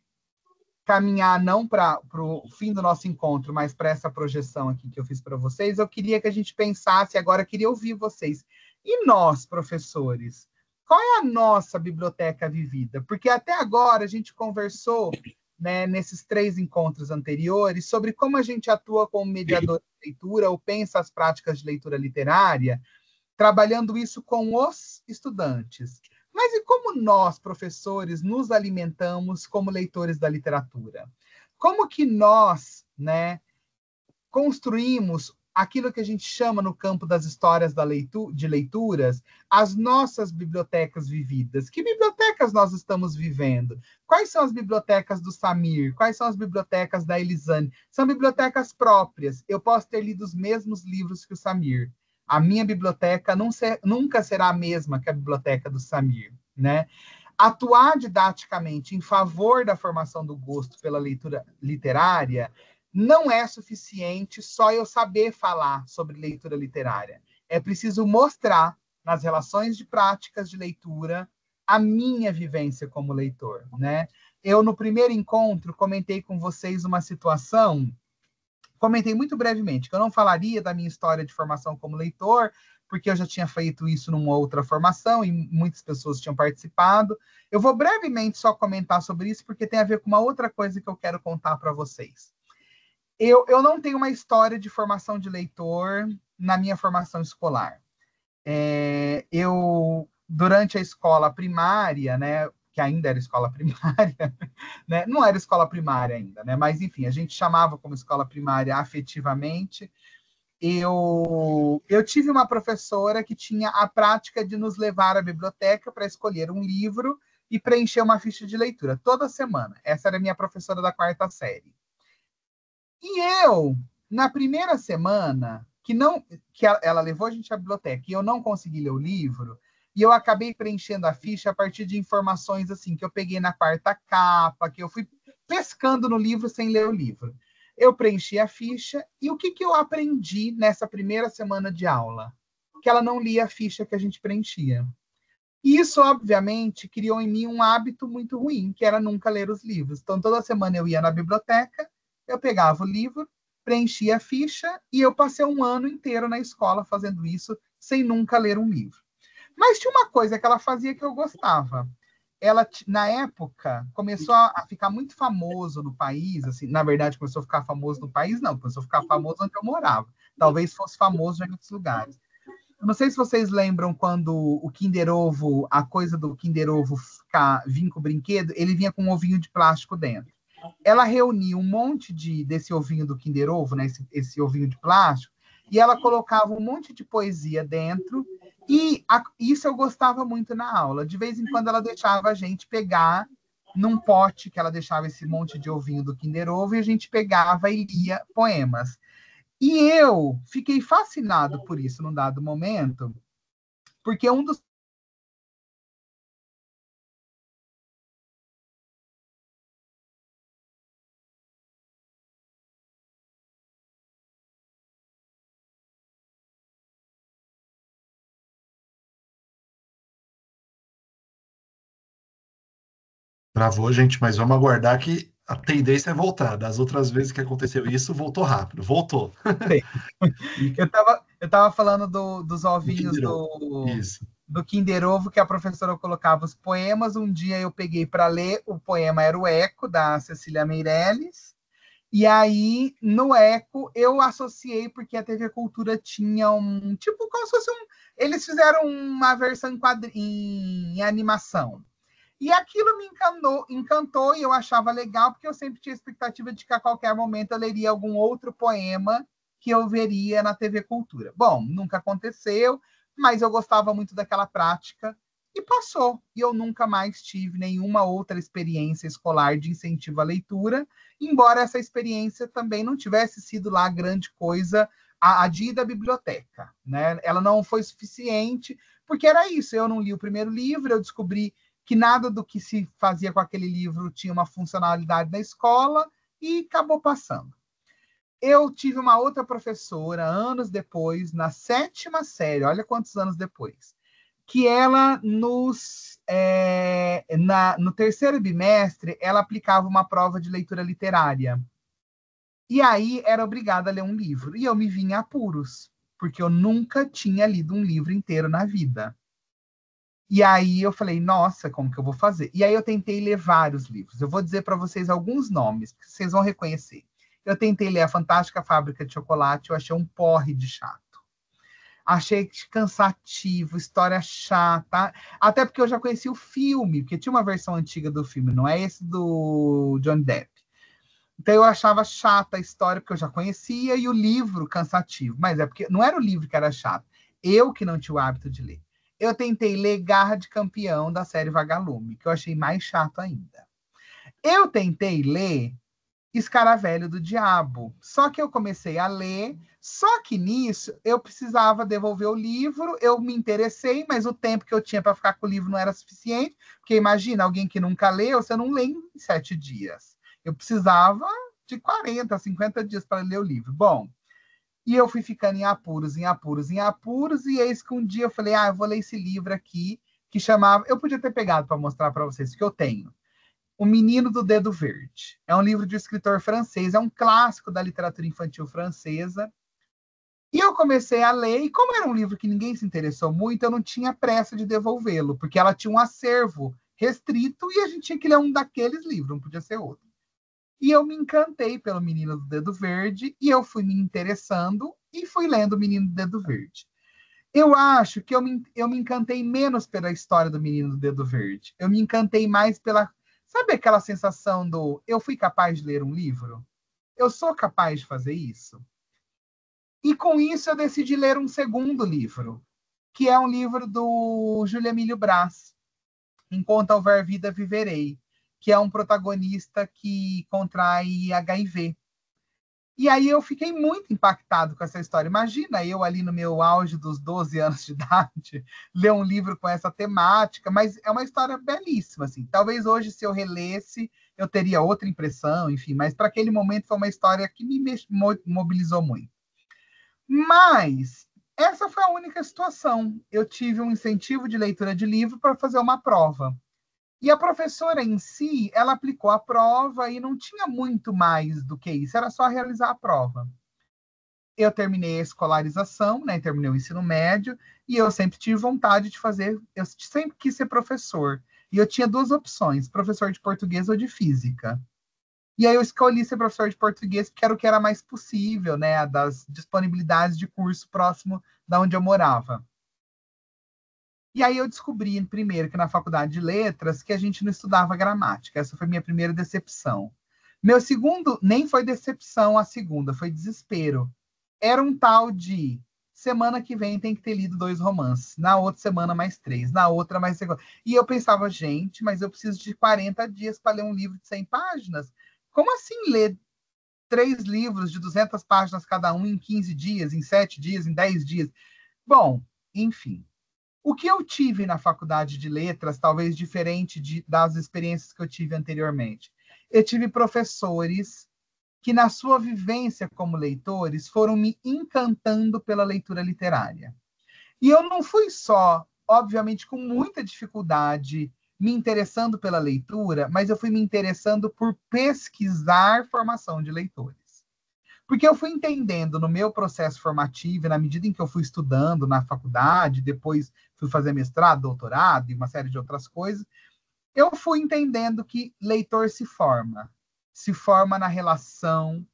caminhar não para o fim do nosso encontro, mas para essa projeção aqui que eu fiz para vocês, eu queria que a gente pensasse, agora eu queria ouvir vocês. E nós, professores? Qual é a nossa biblioteca vivida? Porque até agora a gente conversou, né, nesses 3 encontros anteriores sobre como a gente atua como mediador de leitura ou pensa as práticas de leitura literária, trabalhando isso com os estudantes. Mas e como nós, professores, nos alimentamos como leitores da literatura? Como que nós, né, construímos aquilo que a gente chama no campo das histórias de leituras, as nossas bibliotecas vividas? Que bibliotecas nós estamos vivendo? Quais são as bibliotecas do Samir? Quais são as bibliotecas da Elisane? São bibliotecas próprias. Eu posso ter lido os mesmos livros que o Samir. A minha biblioteca nunca será a mesma que a biblioteca do Samir, né? Atuar didaticamente em favor da formação do gosto pela leitura literária não é suficiente só eu saber falar sobre leitura literária. É preciso mostrar nas relações de práticas de leitura a minha vivência como leitor, né? Eu, no primeiro encontro, comentei com vocês uma situação, comentei muito brevemente, que eu não falaria da minha história de formação como leitor, porque eu já tinha feito isso numa outra formação e muitas pessoas tinham participado. Eu vou brevemente só comentar sobre isso, porque tem a ver com uma outra coisa que eu quero contar para vocês. Eu não tenho uma história de formação de leitor na minha formação escolar. Durante a escola primária, né, que ainda era escola primária, né, não era escola primária ainda, né, mas enfim, a gente chamava como escola primária afetivamente. Eu tive uma professora que tinha a prática de nos levar à biblioteca para escolher um livro e preencher uma ficha de leitura toda semana. Essa era a minha professora da 4ª série. E eu, na primeira semana, que ela levou a gente à biblioteca e eu não consegui ler o livro, e eu acabei preenchendo a ficha a partir de informações assim que eu peguei na 4ª capa, que eu fui pescando no livro sem ler o livro. Eu preenchi a ficha e o que eu aprendi nessa primeira semana de aula? Que ela não lia a ficha que a gente preenchia. E isso, obviamente, criou em mim um hábito muito ruim, que era nunca ler os livros. Então, toda semana eu ia na biblioteca, eu pegava o livro, preenchia a ficha e eu passei um ano inteiro na escola fazendo isso, sem nunca ler um livro. Mas tinha uma coisa que ela fazia que eu gostava. Ela, na época, começou a ficar muito famoso no país, assim, na verdade, começou a ficar famoso no país, não, começou a ficar famoso onde eu morava. Talvez fosse famoso em outros lugares. Eu não sei se vocês lembram quando o Kinder Ovo, a coisa do Kinder Ovo vir com o brinquedo, ele vinha com um ovinho de plástico dentro. Ela reunia um monte desse ovinho do Kinder Ovo, né, esse ovinho de plástico, e ela colocava um monte de poesia dentro, e isso eu gostava muito na aula. De vez em quando ela deixava a gente pegar num pote que ela deixava esse monte de ovinho do Kinder Ovo, e a gente pegava e lia poemas. E eu fiquei fascinado por isso num dado momento, porque um dos Travou, gente, mas vamos aguardar que a tendência é voltar. Das outras vezes que aconteceu isso, voltou rápido. Voltou. eu tava falando dos ovinhos Isso. do Kinder Ovo, que a professora colocava os poemas. Um dia eu peguei para ler, o poema era o Eco, da Cecília Meirelles. E aí, no Eco, eu associei, porque a TV Cultura tinha tipo, como se fosse eles fizeram uma versão em animação. E aquilo me encantou e eu achava legal, porque eu sempre tinha a expectativa de que a qualquer momento eu leria algum outro poema que eu veria na TV Cultura. Bom, nunca aconteceu, mas eu gostava muito daquela prática e passou. E eu nunca mais tive nenhuma outra experiência escolar de incentivo à leitura, embora essa experiência também não tivesse sido lá grande coisa a de ir da biblioteca, né? Ela não foi suficiente, porque era isso, eu não li o primeiro livro, eu descobri que nada do que se fazia com aquele livro tinha uma funcionalidade na escola, e acabou passando. Eu tive uma outra professora, anos depois, na 7ª série, olha quantos anos depois, que ela no terceiro bimestre, ela aplicava uma prova de leitura literária. E aí era obrigada a ler um livro. E eu me vi em apuros, porque eu nunca tinha lido um livro inteiro na vida. E aí eu falei, nossa, como que eu vou fazer? E aí eu tentei ler vários livros. Eu vou dizer para vocês alguns nomes, que vocês vão reconhecer. Eu tentei ler A Fantástica Fábrica de Chocolate, eu achei um porre de chato. Achei cansativo, história chata. Até porque eu já conheci o filme, porque tinha uma versão antiga do filme, não é esse do Johnny Depp. Então eu achava chata a história, porque eu já conhecia, e o livro cansativo. Mas é porque não era o livro que era chato, eu que não tinha o hábito de ler. Eu tentei ler Garra de Campeão, da série Vagalume, que eu achei mais chato ainda. Eu tentei ler Escaravelho do Diabo, só que eu comecei a ler, só que nisso eu precisava devolver o livro, eu me interessei, mas o tempo que eu tinha para ficar com o livro não era suficiente, porque imagina, alguém que nunca leu, você não lê em 7 dias. Eu precisava de 40, 50 dias para ler o livro. Bom, e eu fui ficando em apuros, em apuros, em apuros, e eis que um dia eu falei, eu vou ler esse livro aqui, que chamava... Eu podia ter pegado para mostrar para vocês, que eu tenho. O Menino do Dedo Verde. É um livro de um escritor francês, é um clássico da literatura infantil francesa. E eu comecei a ler, e como era um livro que ninguém se interessou muito, eu não tinha pressa de devolvê-lo, porque ela tinha um acervo restrito, e a gente tinha que ler um daqueles livros, não podia ser outro. E eu me encantei pelo Menino do Dedo Verde, e eu fui me interessando, e fui lendo o Menino do Dedo Verde. Eu acho que eu me encantei menos pela história do Menino do Dedo Verde. Eu me encantei mais pela... Sabe aquela sensação do eu fui capaz de ler um livro? Eu sou capaz de fazer isso? E com isso eu decidi ler um segundo livro, que é um livro do Júlio Emílio Brás, Enquanto Houver Vida Viverei, que é um protagonista que contrai HIV. E aí eu fiquei muito impactado com essa história. Imagina eu ali no meu auge dos 12 anos de idade, ler um livro com essa temática, mas é uma história belíssima, assim. Talvez hoje, se eu relesse, eu teria outra impressão, enfim, mas para aquele momento foi uma história que me mobilizou muito. Mas essa foi a única situação. Eu tive um incentivo de leitura de livro para fazer uma prova. E a professora em si, ela aplicou a prova e não tinha muito mais do que isso, era só realizar a prova. Eu terminei a escolarização, né? Terminei o ensino médio, e eu sempre tive vontade de fazer, eu sempre quis ser professor. E eu tinha 2 opções, professor de português ou de física. E aí eu escolhi ser professor de português, porque era o que era mais possível, né? Das disponibilidades de curso próximo da onde eu morava. E aí eu descobri, primeiro, que na faculdade de letras, que a gente não estudava gramática. Essa foi minha primeira decepção. Meu segundo, nem foi decepção a segunda, foi desespero. Era um tal de, semana que vem tem que ter lido 2 romances, na outra semana mais 3, na outra mais 5. E eu pensava, gente, mas eu preciso de 40 dias para ler um livro de 100 páginas. Como assim ler 3 livros de 200 páginas cada um em 15 dias, em 7 dias, em 10 dias? Bom, enfim. O que eu tive na faculdade de letras, talvez diferente das experiências que eu tive anteriormente. Eu tive professores que, na sua vivência como leitores, foram me encantando pela leitura literária. E eu não fui só, obviamente, com muita dificuldade, me interessando pela leitura, mas eu fui me interessando por pesquisar formação de leitores. Porque eu fui entendendo no meu processo formativo, na medida em que eu fui estudando na faculdade, depois fui fazer mestrado, doutorado e uma série de outras coisas, eu fui entendendo que leitor se forma na relação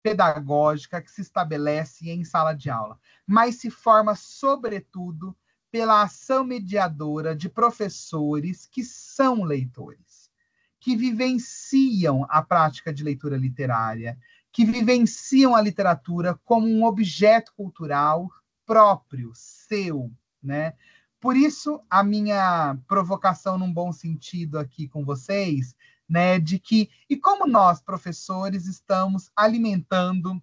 pedagógica que se estabelece em sala de aula, mas se forma, sobretudo, pela ação mediadora de professores que são leitores, que vivenciam a prática de leitura literária, que vivenciam a literatura como um objeto cultural próprio, seu, né? Por isso, a minha provocação, num bom sentido aqui com vocês, né, de que, e como nós, professores, estamos alimentando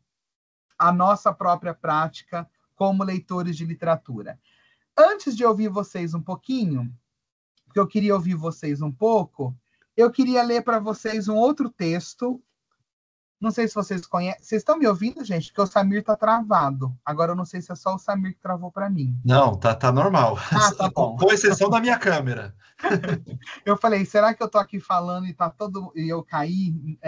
a nossa própria prática como leitores de literatura. Antes de ouvir vocês um pouquinho, porque eu queria ouvir vocês um pouco, eu queria ler para vocês um outro texto. Não sei se vocês conhecem. Vocês estão me ouvindo, gente? Porque o Samir está travado. Agora eu não sei se é só o Samir que travou para mim. Não, tá normal. Ah, tá bom. Com exceção da minha câmera. Eu falei, será que eu tô aqui falando e tá todo e eu caí?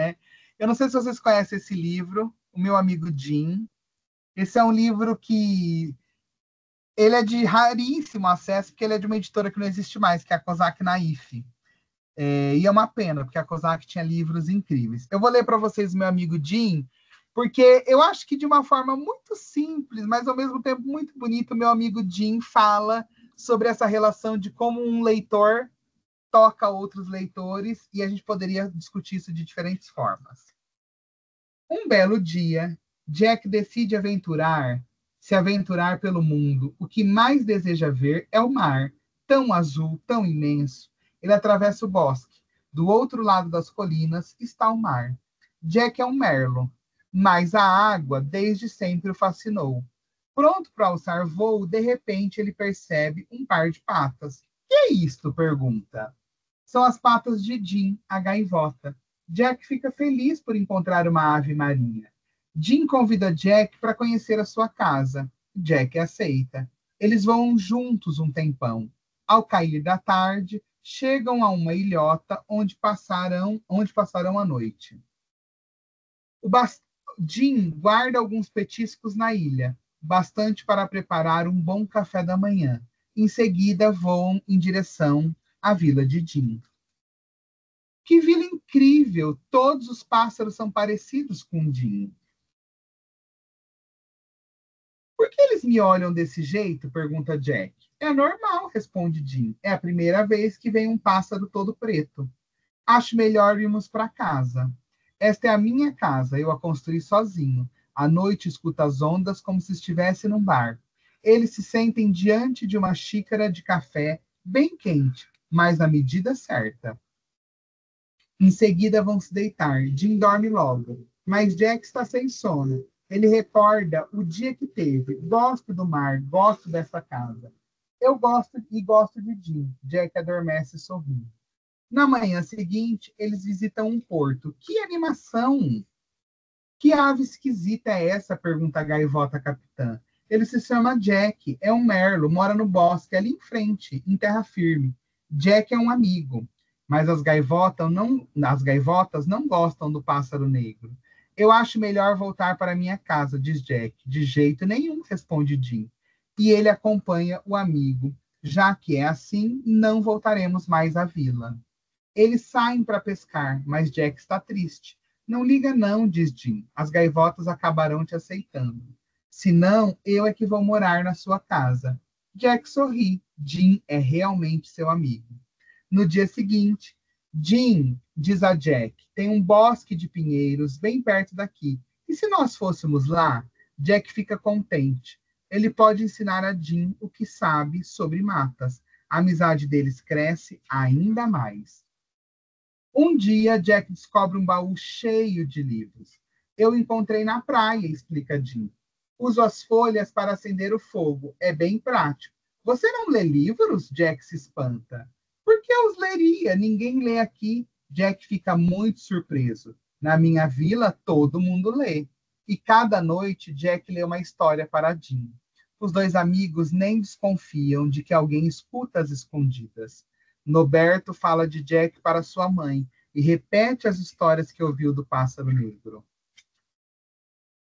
Eu não sei se vocês conhecem esse livro, O Meu Amigo Jim. Esse é um livro que ele é de raríssimo acesso, porque ele é de uma editora que não existe mais, que é a Kozak Naif. E é uma pena, porque a Kozak tinha livros incríveis. Eu vou ler para vocês o Meu Amigo Jim, porque eu acho que de uma forma muito simples, mas ao mesmo tempo muito bonita, o Meu Amigo Jim fala sobre essa relação de como um leitor toca outros leitores, e a gente poderia discutir isso de diferentes formas. Um belo dia, Jack decide se aventurar pelo mundo. O que mais deseja ver é o mar, tão azul, tão imenso. Ele atravessa o bosque. Do outro lado das colinas está o mar. Jack é um merlo, mas a água desde sempre o fascinou. Pronto para alçar voo, de repente ele percebe um par de patas. Que é isto? Pergunta. São as patas de Jim, a gaivota. Jack fica feliz por encontrar uma ave marinha. Jim convida Jack para conhecer a sua casa. Jack aceita. Eles vão juntos um tempão. Ao cair da tarde, chegam a uma ilhota onde passarão a noite. Jim guarda alguns petiscos na ilha, bastante para preparar um bom café da manhã. Em seguida, voam em direção à vila de Jim. Que vila incrível! Todos os pássaros são parecidos com Jim. Por que eles me olham desse jeito? Pergunta Jack. É normal, responde Jim. É a primeira vez que vem um pássaro todo preto. Acho melhor irmos para casa. Esta é a minha casa, eu a construí sozinho. À noite escuto as ondas como se estivesse num bar. Eles se sentem diante de uma xícara de café bem quente, mas na medida certa. Em seguida vão se deitar. Jim dorme logo, mas Jack está sem sono. Ele recorda o dia que teve. Gosto do mar, gosto dessa casa. Eu gosto e gosto de Jim. Jack adormece sorrindo. Na manhã seguinte, eles visitam um porto. Que animação! Que ave esquisita é essa? Pergunta a gaivota capitã. Ele se chama Jack, é um merlo, mora no bosque, ali em frente, em terra firme. Jack é um amigo, mas as gaivotas não gostam do pássaro negro. Eu acho melhor voltar para minha casa, diz Jack. De jeito nenhum, responde Jim. E ele acompanha o amigo. Já que é assim, não voltaremos mais à vila. Eles saem para pescar, mas Jack está triste. Não liga não, diz Jim. As gaivotas acabarão te aceitando. Se não, eu é que vou morar na sua casa. Jack sorri. Jim é realmente seu amigo. No dia seguinte, Jim diz a Jack, tem um bosque de pinheiros bem perto daqui. E se nós fôssemos lá? Jack fica contente. Ele pode ensinar a Jim o que sabe sobre matas. A amizade deles cresce ainda mais. Um dia, Jack descobre um baú cheio de livros. Eu encontrei na praia, explica Jim. Uso as folhas para acender o fogo. É bem prático. Você não lê livros? Jack se espanta. Por que eu os leria? Ninguém lê aqui. Jack fica muito surpreso. Na minha vila, todo mundo lê. E cada noite, Jack lê uma história para Jim. Os dois amigos nem desconfiam de que alguém escuta as escondidas. Noberto fala de Jack para sua mãe e repete as histórias que ouviu do pássaro negro.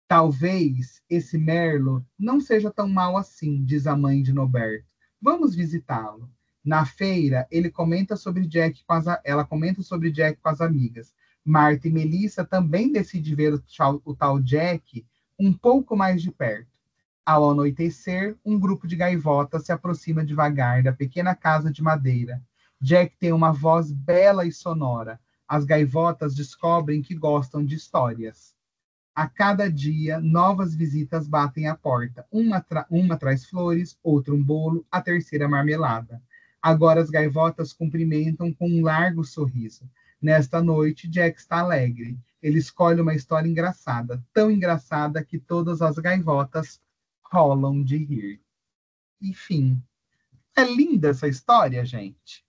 Talvez esse merlo não seja tão mau assim, diz a mãe de Noberto. Vamos visitá-lo. Na feira, ela comenta sobre Jack com as amigas. Marta e Melissa também decidem ver o tal Jack um pouco mais de perto. Ao anoitecer, um grupo de gaivotas se aproxima devagar da pequena casa de madeira. Jack tem uma voz bela e sonora. As gaivotas descobrem que gostam de histórias. A cada dia, novas visitas batem à porta. Uma traz flores, outra um bolo, a terceira marmelada. Agora as gaivotas cumprimentam com um largo sorriso. Nesta noite, Jack está alegre. ele escolhe uma história engraçada, tão engraçada que todas as gaivotas rolam de rir. Enfim, é linda essa história, gente.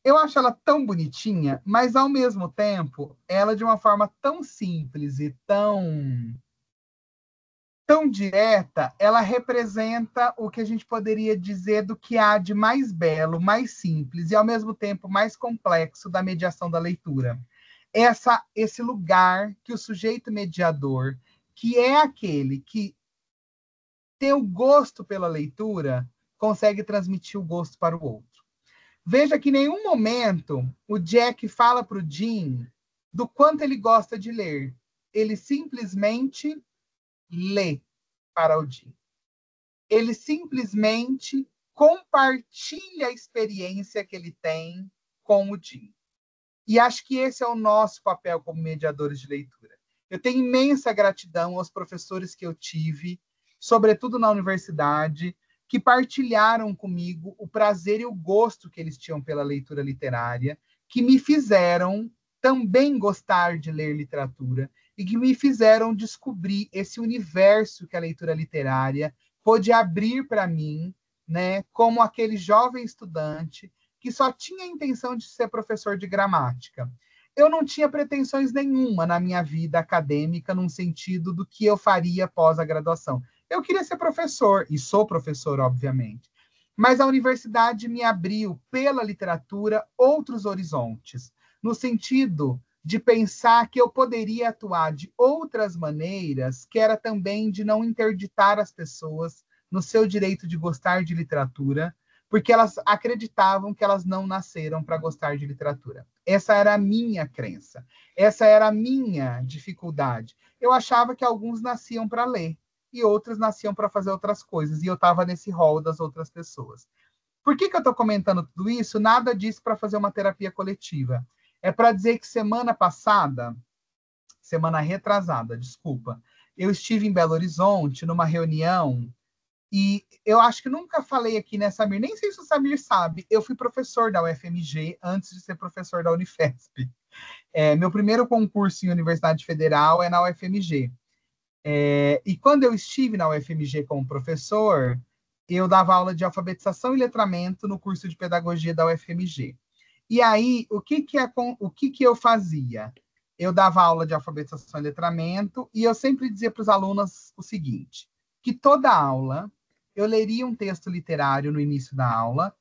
Eu acho ela tão bonitinha, mas ao mesmo tempo, ela de uma forma tão simples e tão direta, ela representa o que a gente poderia dizer do que há de mais belo, mais simples e ao mesmo tempo mais complexo da mediação da leitura. Esse lugar que o sujeito mediador, que é aquele que tem o gosto pela leitura, consegue transmitir o gosto para o outro. Veja que em nenhum momento o Jack fala para o Jim do quanto ele gosta de ler. Ele simplesmente lê para o Jim. Ele simplesmente compartilha a experiência que ele tem com o Jim. E acho que esse é o nosso papel como mediadores de leitura. Eu tenho imensa gratidão aos professores que eu tive, sobretudo na universidade, que partilharam comigo o prazer e o gosto que eles tinham pela leitura literária, que me fizeram também gostar de ler literatura e que me fizeram descobrir esse universo que a leitura literária pôde abrir para mim, né, como aquele jovem estudante que só tinha a intenção de ser professor de gramática. Eu não tinha pretensões nenhuma na minha vida acadêmica, num sentido do que eu faria após a graduação. Eu queria ser professor, e sou professor, obviamente. Mas a universidade me abriu, pela literatura, outros horizontes, no sentido de pensar que eu poderia atuar de outras maneiras, que era também de não interditar as pessoas no seu direito de gostar de literatura, porque elas acreditavam que elas não nasceram para gostar de literatura. Essa era a minha crença, essa era a minha dificuldade. Eu achava que alguns nasciam para ler e outros nasciam para fazer outras coisas, e eu estava nesse rol das outras pessoas. Por que eu estou comentando tudo isso? Nada disso para fazer uma terapia coletiva. É para dizer que semana retrasada, desculpa, eu estive em Belo Horizonte numa reunião. E eu acho que nunca falei aqui, né, Samir? Nem sei se o Samir sabe. Eu fui professor da UFMG antes de ser professor da Unifesp. Meu primeiro concurso em Universidade Federal é na UFMG. E quando eu estive na UFMG como professor, eu dava aula de alfabetização e letramento no curso de pedagogia da UFMG. E aí, o que eu fazia? Eu dava aula de alfabetização e letramento e eu sempre dizia para os alunos o seguinte, que toda aula eu leria um texto literário no início da aula,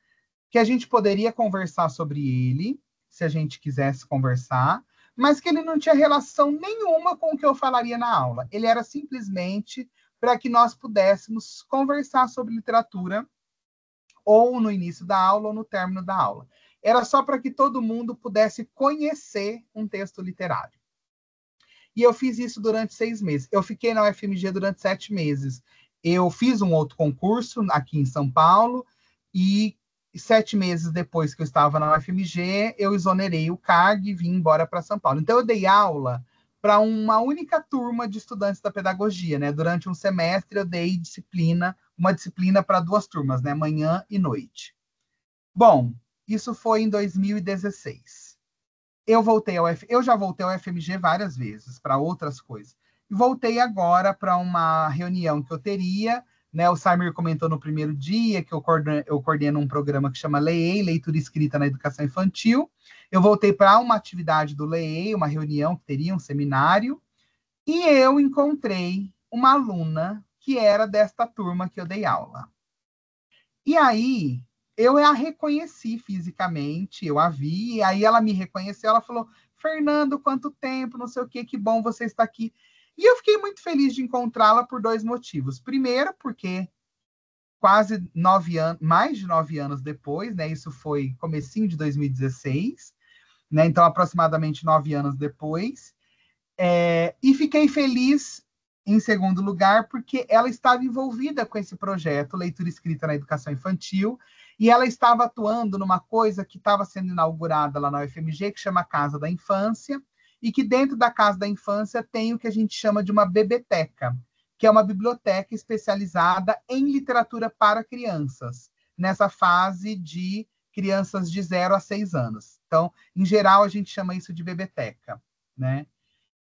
que a gente poderia conversar sobre ele, se a gente quisesse conversar, mas que ele não tinha relação nenhuma com o que eu falaria na aula. Ele era simplesmente para que nós pudéssemos conversar sobre literatura, ou no início da aula, ou no término da aula. Era só para que todo mundo pudesse conhecer um texto literário. E eu fiz isso durante 6 meses. Eu fiquei na UFMG durante 7 meses. Eu fiz um outro concurso aqui em São Paulo e 7 meses depois que eu estava na UFMG, eu exonerei o cargo e vim embora para São Paulo. Então, eu dei aula para uma única turma de estudantes da pedagogia, né? Durante um semestre, eu dei uma disciplina para 2 turmas, né? Manhã e noite. Bom, isso foi em 2016. Eu já voltei ao FMG várias vezes para outras coisas. E voltei agora para uma reunião que eu teria, né? O Samir comentou no primeiro dia que eu coordeno um programa que chama LEEI, Leitura Escrita na Educação Infantil. Eu voltei para uma atividade do LEEI, uma reunião que teria um seminário, e eu encontrei uma aluna que era desta turma que eu dei aula. E aí, eu a reconheci fisicamente, eu a vi, e aí ela me reconheceu, ela falou, Fernando, quanto tempo, não sei o quê, que bom você estar aqui. E eu fiquei muito feliz de encontrá-la por 2 motivos. Primeiro, porque quase 9 anos, mais de 9 anos depois, né, isso foi comecinho de 2016, né, então aproximadamente 9 anos depois, e fiquei feliz, em segundo lugar, porque ela estava envolvida com esse projeto, Leitura Escrita na Educação Infantil, e ela estava atuando numa coisa que estava sendo inaugurada lá na UFMG, que chama Casa da Infância, e que dentro da Casa da Infância tem o que a gente chama de uma bebeteca, que é uma biblioteca especializada em literatura para crianças, nessa fase de crianças de 0 a 6 anos. Então, em geral, a gente chama isso de bebeteca, né?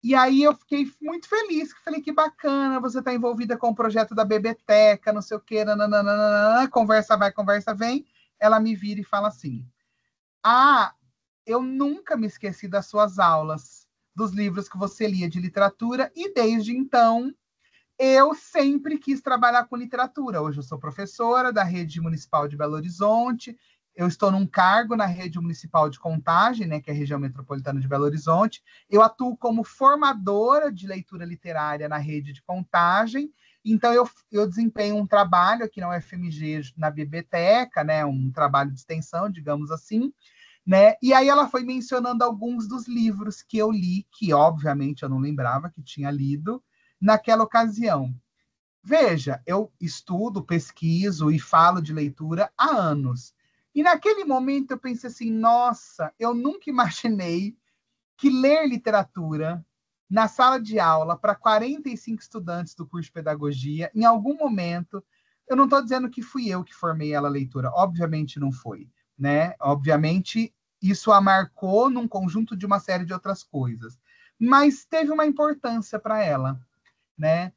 E aí eu fiquei muito feliz, falei que bacana, você está envolvida com o projeto da Bebeteca, não sei o quê, nananana, conversa vai, conversa vem. Ela me vira e fala assim: ah, eu nunca me esqueci das suas aulas, dos livros que você lia de literatura, e desde então eu sempre quis trabalhar com literatura. Hoje eu sou professora da Rede Municipal de Belo Horizonte, eu estou num cargo na Rede Municipal de Contagem, né, que é a região metropolitana de Belo Horizonte. Eu atuo como formadora de leitura literária na Rede de Contagem. Então, eu desempenho um trabalho aqui na UFMG, na biblioteca, né, um trabalho de extensão, digamos assim, né? E aí ela foi mencionando alguns dos livros que eu li, que obviamente eu não lembrava que tinha lido naquela ocasião. Veja, eu estudo, pesquiso e falo de leitura há anos. E naquele momento eu pensei assim, nossa, eu nunca imaginei que ler literatura na sala de aula para 45 estudantes do curso de pedagogia, em algum momento, eu não estou dizendo que fui eu que formei ela a leitura, obviamente não foi, né? Obviamente isso a marcou num conjunto de uma série de outras coisas, mas teve uma importância para ela, né?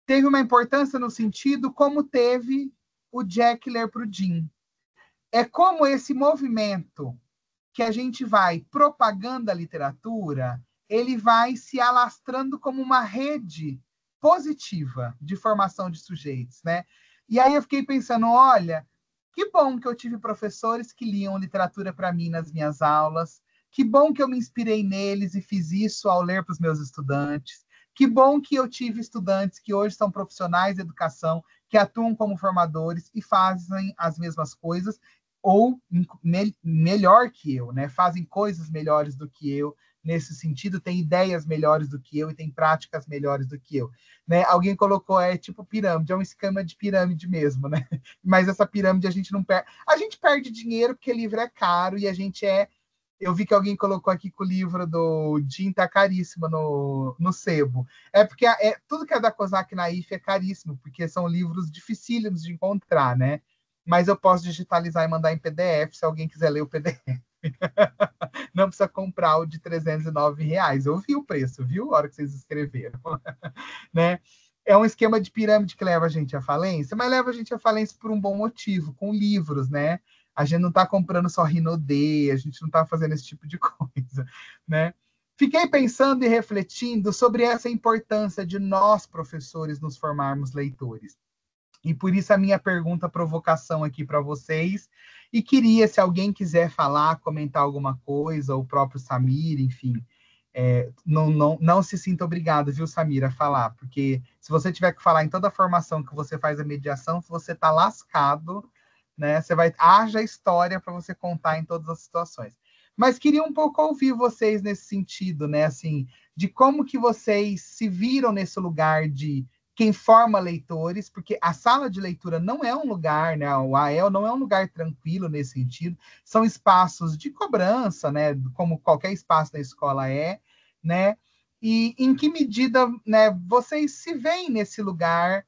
Teve uma importância no sentido como teve o Jack ler para o Jim. É como esse movimento que a gente vai propagando a literatura, ele vai se alastrando como uma rede positiva de formação de sujeitos, né? E aí eu fiquei pensando, olha, que bom que eu tive professores que liam literatura para mim nas minhas aulas, que bom que eu me inspirei neles e fiz isso ao ler para os meus estudantes, que bom que eu tive estudantes que hoje são profissionais de educação, que atuam como formadores e fazem as mesmas coisas, ou melhor que eu, né? Fazem coisas melhores do que eu, nesse sentido, tem ideias melhores do que eu e tem práticas melhores do que eu, né? Alguém colocou, é tipo pirâmide, é um esquema de pirâmide mesmo, né? Mas essa pirâmide a gente não perde. A gente perde dinheiro porque livro é caro e a gente é. Eu vi que alguém colocou aqui que o livro do Jim tá caríssimo no sebo. É porque tudo que é da Kozak Naif é caríssimo, porque são livros dificílimos de encontrar, né? Mas eu posso digitalizar e mandar em PDF se alguém quiser ler o PDF. Não precisa comprar o de R$ 309. Eu vi o preço, viu? A hora que vocês escreveram. Né? É um esquema de pirâmide que leva a gente à falência, mas leva a gente à falência por um bom motivo, com livros, né? A gente não está comprando só Rinodê, a gente não está fazendo esse tipo de coisa, né? Fiquei pensando e refletindo sobre essa importância de nós, professores, nos formarmos leitores. E por isso a minha pergunta, provocação aqui para vocês. E queria, se alguém quiser falar, comentar alguma coisa, ou o próprio Samir, enfim, não se sinta obrigado, viu, Samir, a falar, porque se você tiver que falar em toda a formação que você faz a mediação, você está lascado, né? Haja história para você contar em todas as situações. Mas queria um pouco ouvir vocês nesse sentido, né? Assim, de como que vocês se viram nesse lugar de quem forma leitores, porque a sala de leitura não é um lugar, né? O AEL não é um lugar tranquilo nesse sentido, são espaços de cobrança, né? Como qualquer espaço da escola é, né? E em que medida, né, vocês se veem nesse lugar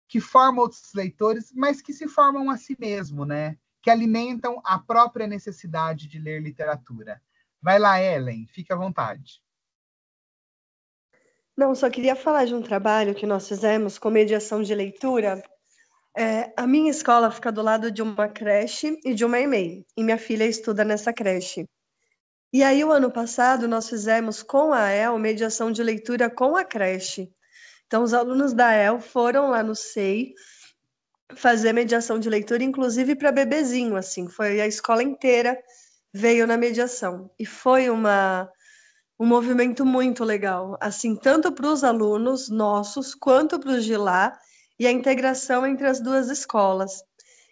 que forma outros leitores, mas que se formam a si mesmo, né? Que alimentam a própria necessidade de ler literatura. Vai lá, Ellen, fique à vontade. Não, só queria falar de um trabalho que nós fizemos com mediação de leitura. A minha escola fica do lado de uma creche e de uma EMEI, e minha filha estuda nessa creche. E aí, o ano passado, nós fizemos com a AEL mediação de leitura com a creche. Então, os alunos da AEL foram lá no SEI fazer mediação de leitura, inclusive para bebezinho, assim, foi a escola inteira veio na mediação. E foi um movimento muito legal, assim, tanto para os alunos nossos, quanto para os de lá, e a integração entre as duas escolas.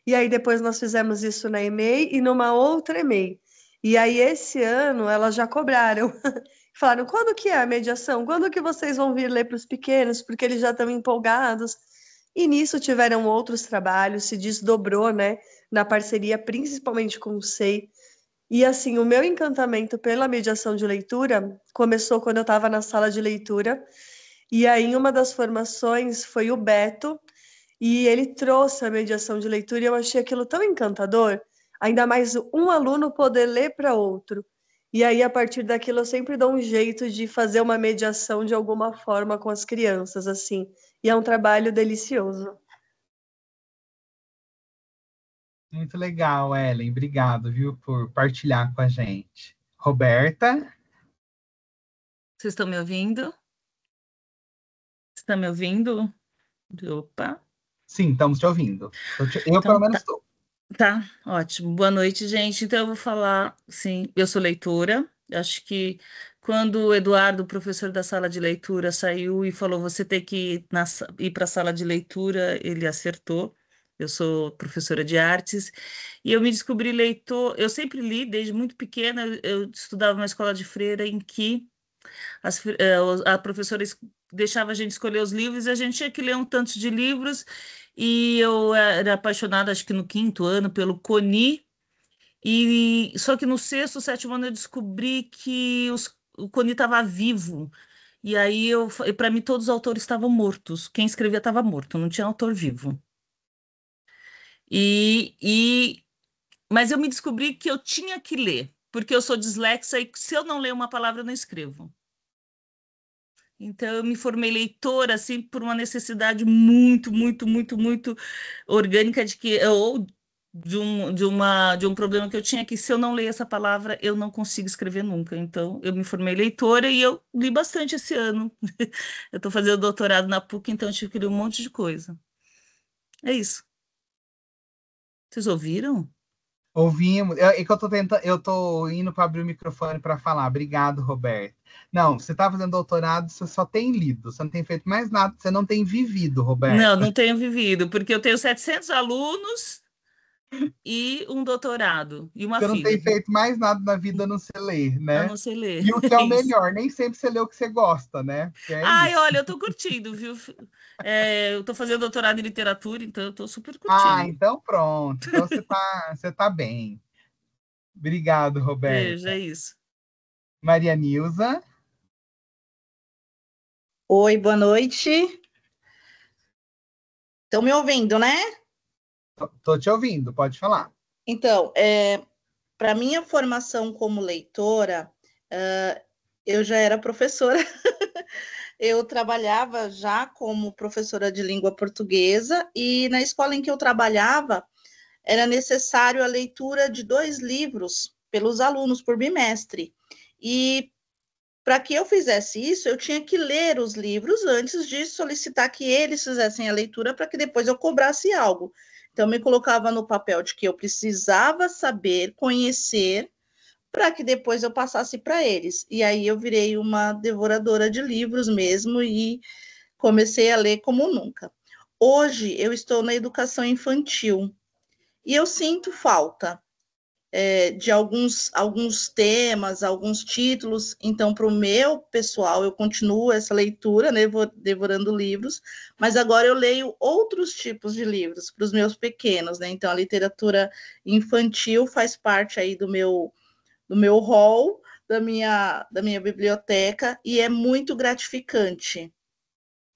E aí depois nós fizemos isso na EMEI e numa outra EMEI. E aí esse ano elas já cobraram. Falaram, quando que é a mediação? Quando que vocês vão vir ler para os pequenos? Porque eles já estão empolgados. E nisso tiveram outros trabalhos, se desdobrou, né, na parceria, principalmente com o SEI. E assim, o meu encantamento pela mediação de leitura começou quando eu estava na sala de leitura. E aí, em uma das formações foi o Beto, e ele trouxe a mediação de leitura e eu achei aquilo tão encantador, ainda mais um aluno poder ler para outro. E aí, a partir daquilo, eu sempre dou um jeito de fazer uma mediação de alguma forma com as crianças, assim. E é um trabalho delicioso. Muito legal, Ellen. Obrigado, viu, por partilhar com a gente. Roberta? Vocês estão me ouvindo? Estão me ouvindo? Opa. Sim, estamos te ouvindo. Eu, Então, pelo menos, tá. estou. Tá, ótimo. Boa noite, gente. Então, eu vou falar, sim, eu sou leitora. Acho que quando o Eduardo, o professor da sala de leitura, saiu e falou você tem que ir para a sala de leitura, ele acertou. Eu sou professora de artes e eu me descobri leitor. Eu sempre li desde muito pequena. Eu estudava numa escola de freira em que a professora deixava a gente escolher os livros e a gente tinha que ler um tanto de livros. E eu era apaixonada, acho que no quinto ano, pelo Coni. E só que no sexto, sétimo ano eu descobri que o Coni estava vivo. E aí para mim todos os autores estavam mortos. Quem escrevia estava morto, não tinha autor vivo. E, e mas eu me descobri que eu tinha que ler, porque eu sou dislexa e se eu não ler uma palavra eu não escrevo. Então, eu me formei leitora, assim, por uma necessidade muito, muito, muito, muito orgânica de que, ou de um problema que eu tinha, que se eu não ler essa palavra, eu não consigo escrever nunca. Então, eu me formei leitora e eu li bastante esse ano. Eu estou fazendo doutorado na PUC, então eu tive que ler um monte de coisa. É isso. Vocês ouviram? Ouvimos. É que eu tô tentando, eu tô indo para abrir o microfone para falar. Obrigado, Roberto. Não, você está fazendo doutorado, você só tem lido, você não tem feito mais nada, você não tem vivido, Não, Roberto. não tenho vivido, porque eu tenho 700 alunos e um doutorado e uma Você não filha. tem feito mais nada na vida a não ser ler, Eu né? não sei ler. E o que é É o isso. melhor, nem sempre você lê o que você gosta, né? Porque é Ai, isso. olha, eu tô curtindo, viu? Eu tô fazendo doutorado em literatura, então eu tô super Ah, curtindo. então pronto. Então você tá bem. Obrigado, Beijo, Roberta. é isso. Maria Nilza, Oi, boa noite. Estão me ouvindo, né? tô te ouvindo, pode falar. Então, para minha formação como leitora, eu já era professora. Eu trabalhava já como professora de língua portuguesa e na escola em que eu trabalhava era necessário a leitura de 2 livros pelos alunos por bimestre. E para que eu fizesse isso, eu tinha que ler os livros antes de solicitar que eles fizessem a leitura para que depois eu cobrasse algo. Então, eu me colocava no papel de que eu precisava saber, conhecer, para que depois eu passasse para eles. E aí eu virei uma devoradora de livros mesmo e comecei a ler como nunca. Hoje eu estou na educação infantil e eu sinto falta de alguns temas, alguns títulos. Então, para o meu pessoal, eu continuo essa leitura, né, devorando livros, mas agora eu leio outros tipos de livros para os meus pequenos, né? Então, a literatura infantil faz parte aí do meu hall, da minha biblioteca, e é muito gratificante.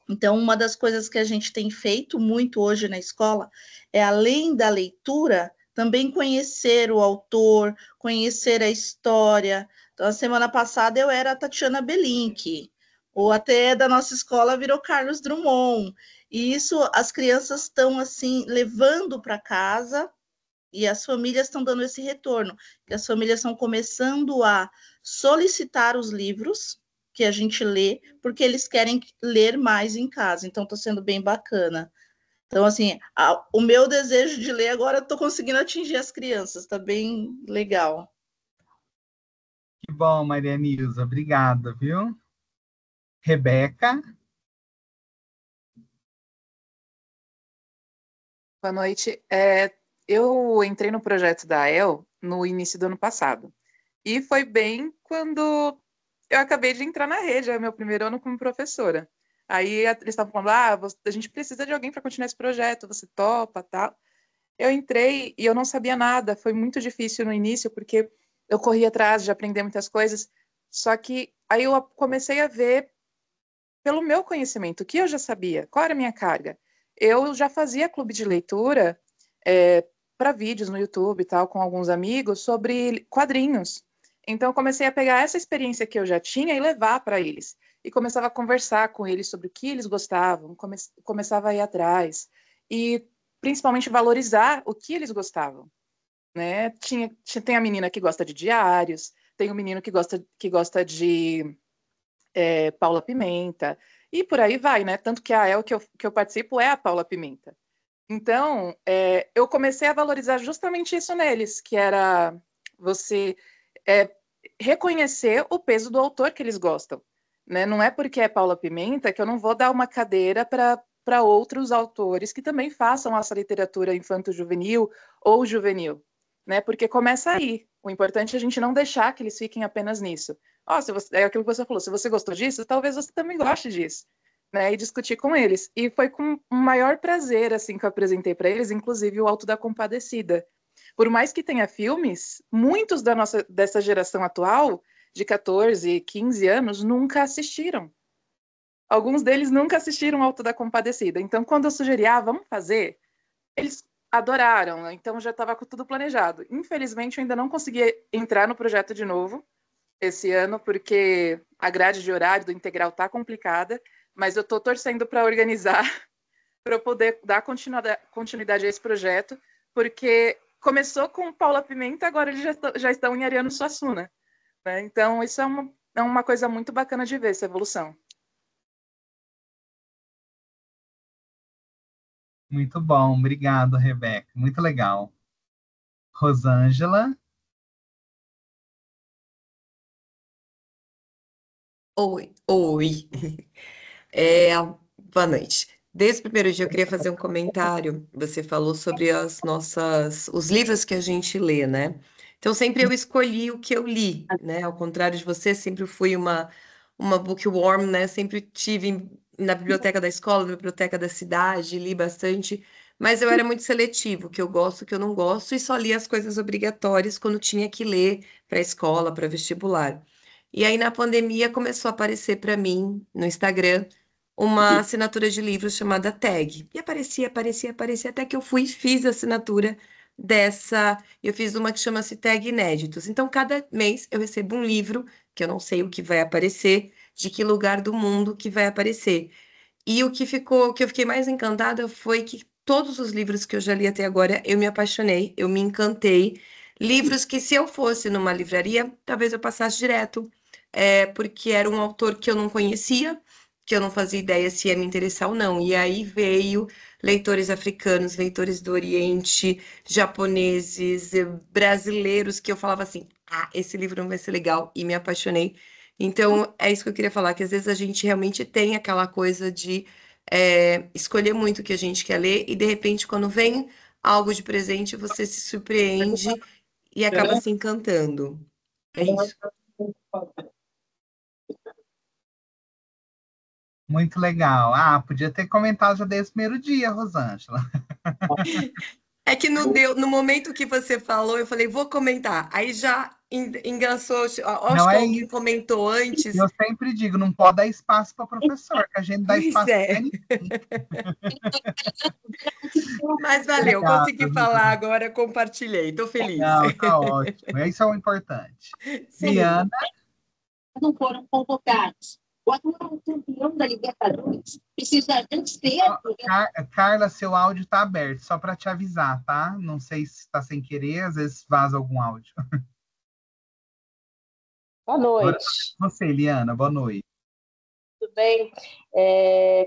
Então, uma das coisas que a gente tem feito muito hoje na escola é, além da leitura, também conhecer o autor, conhecer a história. Então, a semana passada eu era a Tatiana Belink, ou até da nossa escola virou Carlos Drummond. E isso as crianças estão assim levando para casa e as famílias estão dando esse retorno, que as famílias estão começando a solicitar os livros que a gente lê, porque eles querem ler mais em casa, então está sendo bem bacana. Então, assim, o meu desejo de ler agora eu estou conseguindo atingir as crianças, está bem legal. Que bom, Maria Nilza, obrigado, viu? Rebeca, Boa noite. Eu entrei no projeto da AEL no início do ano passado. E foi bem quando eu acabei de entrar na rede, é meu primeiro ano como professora. Aí eles estavam falando, a gente precisa de alguém para continuar esse projeto, você topa, tal. Eu entrei e eu não sabia nada, foi muito difícil no início, porque eu corri atrás de aprender muitas coisas, só que aí eu comecei a ver pelo meu conhecimento, o que eu já sabia, qual era a minha carga. Eu já fazia clube de leitura para vídeos no YouTube e tal, com alguns amigos, sobre quadrinhos. Então, eu comecei a pegar essa experiência que eu já tinha e levar para eles. E começava a conversar com eles sobre o que eles gostavam, começava a ir atrás. E, principalmente, valorizar o que eles gostavam. Né? Tem a menina que gosta de diários, tem o menino que gosta de Paula Pimenta, e por aí vai, né? Tanto que a EL que eu participo é a Paula Pimenta. Então, eu comecei a valorizar justamente isso neles, que era você reconhecer o peso do autor que eles gostam. Né? Não é porque é Paula Pimenta que eu não vou dar uma cadeira para outros autores que também façam essa literatura infanto-juvenil ou juvenil. Né? Porque começa aí. O importante é a gente não deixar que eles fiquem apenas nisso. É aquilo que você falou, se você gostou disso, talvez você também goste disso. Né, e discutir com eles. E foi com o maior prazer assim que eu apresentei para eles, inclusive o Alto da Compadecida. Por mais que tenha filmes, muitos dessa geração atual, de 14, 15 anos, nunca assistiram. Alguns deles nunca assistiram o Alto da Compadecida. Então, quando eu sugeri, vamos fazer, eles adoraram. Então, já estava com tudo planejado. Infelizmente, eu ainda não consegui entrar no projeto de novo esse ano, porque a grade de horário do integral está complicada, mas eu estou torcendo para organizar, para eu poder dar continuidade a esse projeto, porque começou com Paula Pimenta, agora eles já estão em Ariano Suassuna. Né? Então, isso é uma coisa muito bacana de ver, essa evolução. Muito bom, obrigado, Rebeca. Muito legal. Rosângela? Oi, oi. Boa noite. Desde o primeiro dia eu queria fazer um comentário. Você falou sobre os livros que a gente lê, né? Então sempre eu escolhi o que eu li, né? Ao contrário de você, sempre fui uma bookworm, né? Sempre tive na biblioteca da escola, na biblioteca da cidade, li bastante, mas eu era muito seletivo, o que eu gosto, o que eu não gosto, e só lia as coisas obrigatórias quando tinha que ler para a escola, para vestibular. E aí, na pandemia, começou a aparecer para mim, no Instagram, uma assinatura de livros chamada Tag. E aparecia, até que eu fui e fiz a assinatura dessa. Eu fiz uma que chama-se Tag Inéditos. Então, cada mês eu recebo um livro, que eu não sei o que vai aparecer, de que lugar do mundo que vai aparecer. E o que eu fiquei mais encantada foi que todos os livros que eu já li até agora, eu me apaixonei, eu me encantei. Livros que, se eu fosse numa livraria, talvez eu passasse direto, porque era um autor que eu não conhecia, que eu não fazia ideia se ia me interessar ou não. E aí veio leitores africanos, leitores do Oriente, japoneses, brasileiros, que eu falava assim: esse livro não vai ser legal, e me apaixonei. Então, é isso que eu queria falar, que às vezes a gente realmente tem aquela coisa de escolher muito o que a gente quer ler, e de repente, quando vem algo de presente, você se surpreende e acaba se encantando. É isso. Muito legal. Podia ter comentado já desde o primeiro dia, Rosângela. É que no momento que você falou, eu falei, vou comentar. Aí já engraçou, acho Não que é alguém isso. comentou antes. Eu sempre digo, não pode dar espaço para professor, que a gente dá Pois espaço para é. ninguém. Mas valeu, Obrigado, consegui falar agora, compartilhei, estou feliz. Não, tá ótimo. Isso é o importante. Sim. Liana? Não foram convocados. O atual campeão da Libertadores precisa antes ter. Carla, seu áudio está aberto, só para te avisar, tá? Não sei se está sem querer, às vezes vaza algum áudio. Boa noite. Agora, você, Liana, boa noite. Tudo bem?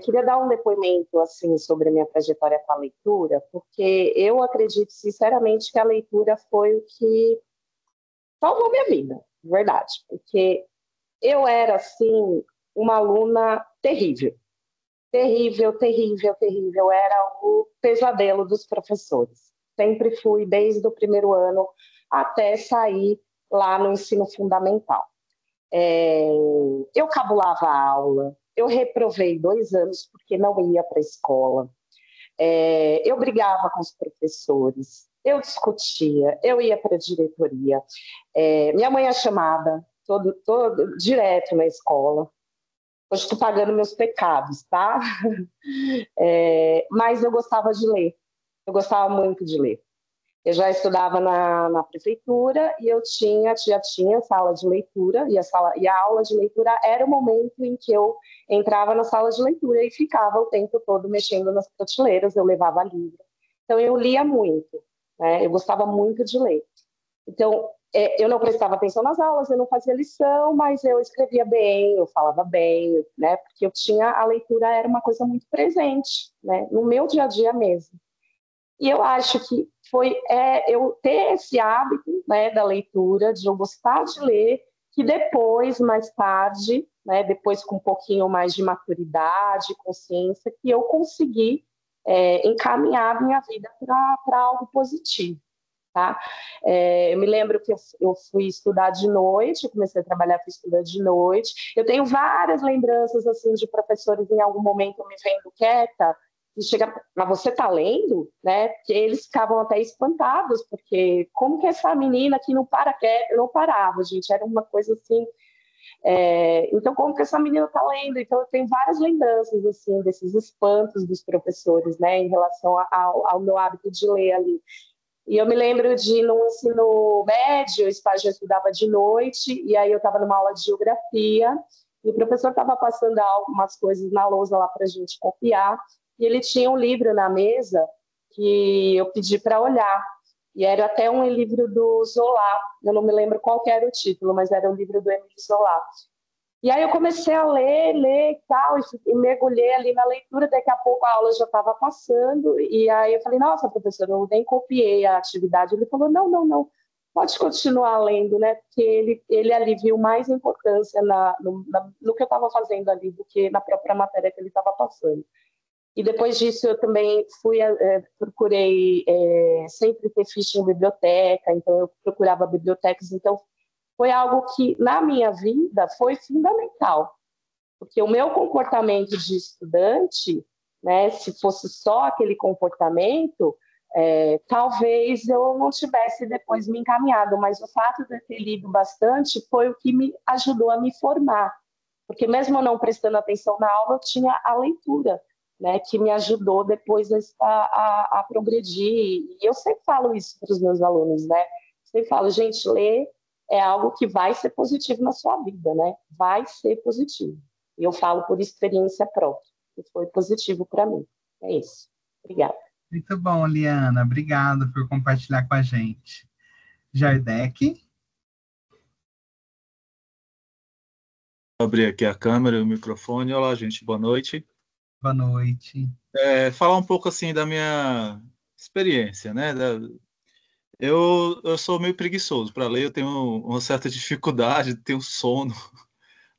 Queria dar um depoimento assim sobre a minha trajetória com a leitura, porque eu acredito sinceramente que a leitura foi o que salvou minha vida, de verdade, porque eu era assim uma aluna terrível, terrível, era o pesadelo dos professores. Sempre fui desde o primeiro ano até sair lá no ensino fundamental. Eu cabulava a aula, eu reprovei 2 anos porque não ia para a escola, eu brigava com os professores, eu discutia, eu ia para a diretoria, minha mãe é chamada todo direto na escola. Hoje estou pagando meus pecados, tá? Mas eu gostava de ler, eu gostava muito de ler. Eu já estudava na prefeitura e eu já tinha sala de leitura, e a aula de leitura era o momento em que eu entrava na sala de leitura e ficava o tempo todo mexendo nas prateleiras, eu levava livro. Então, eu lia muito, né? Eu gostava muito de ler. Então, eu não prestava atenção nas aulas, eu não fazia lição, mas eu escrevia bem, eu falava bem, né? Porque a leitura era uma coisa muito presente, né? No meu dia a dia mesmo. E eu acho que foi eu ter esse hábito, né, da leitura, de eu gostar de ler, que depois, mais tarde, né, depois com um pouquinho mais de maturidade, consciência, que eu consegui encaminhar a minha vida para algo positivo. Tá? Eu me lembro que eu fui estudar de noite, comecei a trabalhar para estudar de noite. Eu tenho várias lembranças assim de professores em algum momento me vendo quieta e chega, mas você está lendo, né? Porque eles ficavam até espantados, porque como que essa menina que não para quieta, eu não parava, gente, era uma coisa assim. Então, como que essa menina está lendo? Então, eu tenho várias lembranças assim desses espantos dos professores, né, em relação ao meu hábito de ler ali. E eu me lembro de, no ensino médio, eu estudava de noite, e aí eu estava numa aula de geografia, e o professor estava passando algumas coisas na lousa lá para a gente copiar, e ele tinha um livro na mesa que eu pedi para olhar, e era até um livro do Zola, eu não me lembro qual que era o título, mas era um livro do Émile Zola. E aí eu comecei a ler e tal, e mergulhei ali na leitura, daqui a pouco a aula já estava passando, e aí eu falei, nossa, professor, eu nem copiei a atividade. Ele falou, não, pode continuar lendo, né, porque ele ali viu mais importância no que eu estava fazendo ali do que na própria matéria que ele estava passando. E depois disso eu também procurei sempre ter ficha em biblioteca, então eu procurava bibliotecas, então foi algo que, na minha vida, foi fundamental. Porque o meu comportamento de estudante, né, se fosse só aquele comportamento, talvez eu não tivesse depois me encaminhado, mas o fato de eu ter lido bastante foi o que me ajudou a me formar. Porque mesmo eu não prestando atenção na aula, eu tinha a leitura, né, que me ajudou depois a progredir. E eu sempre falo isso para os meus alunos, né? Sempre falo, gente, ler é algo que vai ser positivo na sua vida, né? Vai ser positivo. E eu falo por experiência própria, que foi positivo para mim. É isso. Obrigada. Muito bom, Liana. Obrigado por compartilhar com a gente. Jardec? Vou abrir aqui a câmera e o microfone. Olá, gente. Boa noite. Boa noite. Falar um pouco assim da minha experiência, né? Eu sou meio preguiçoso para ler, eu tenho uma certa dificuldade, tenho sono.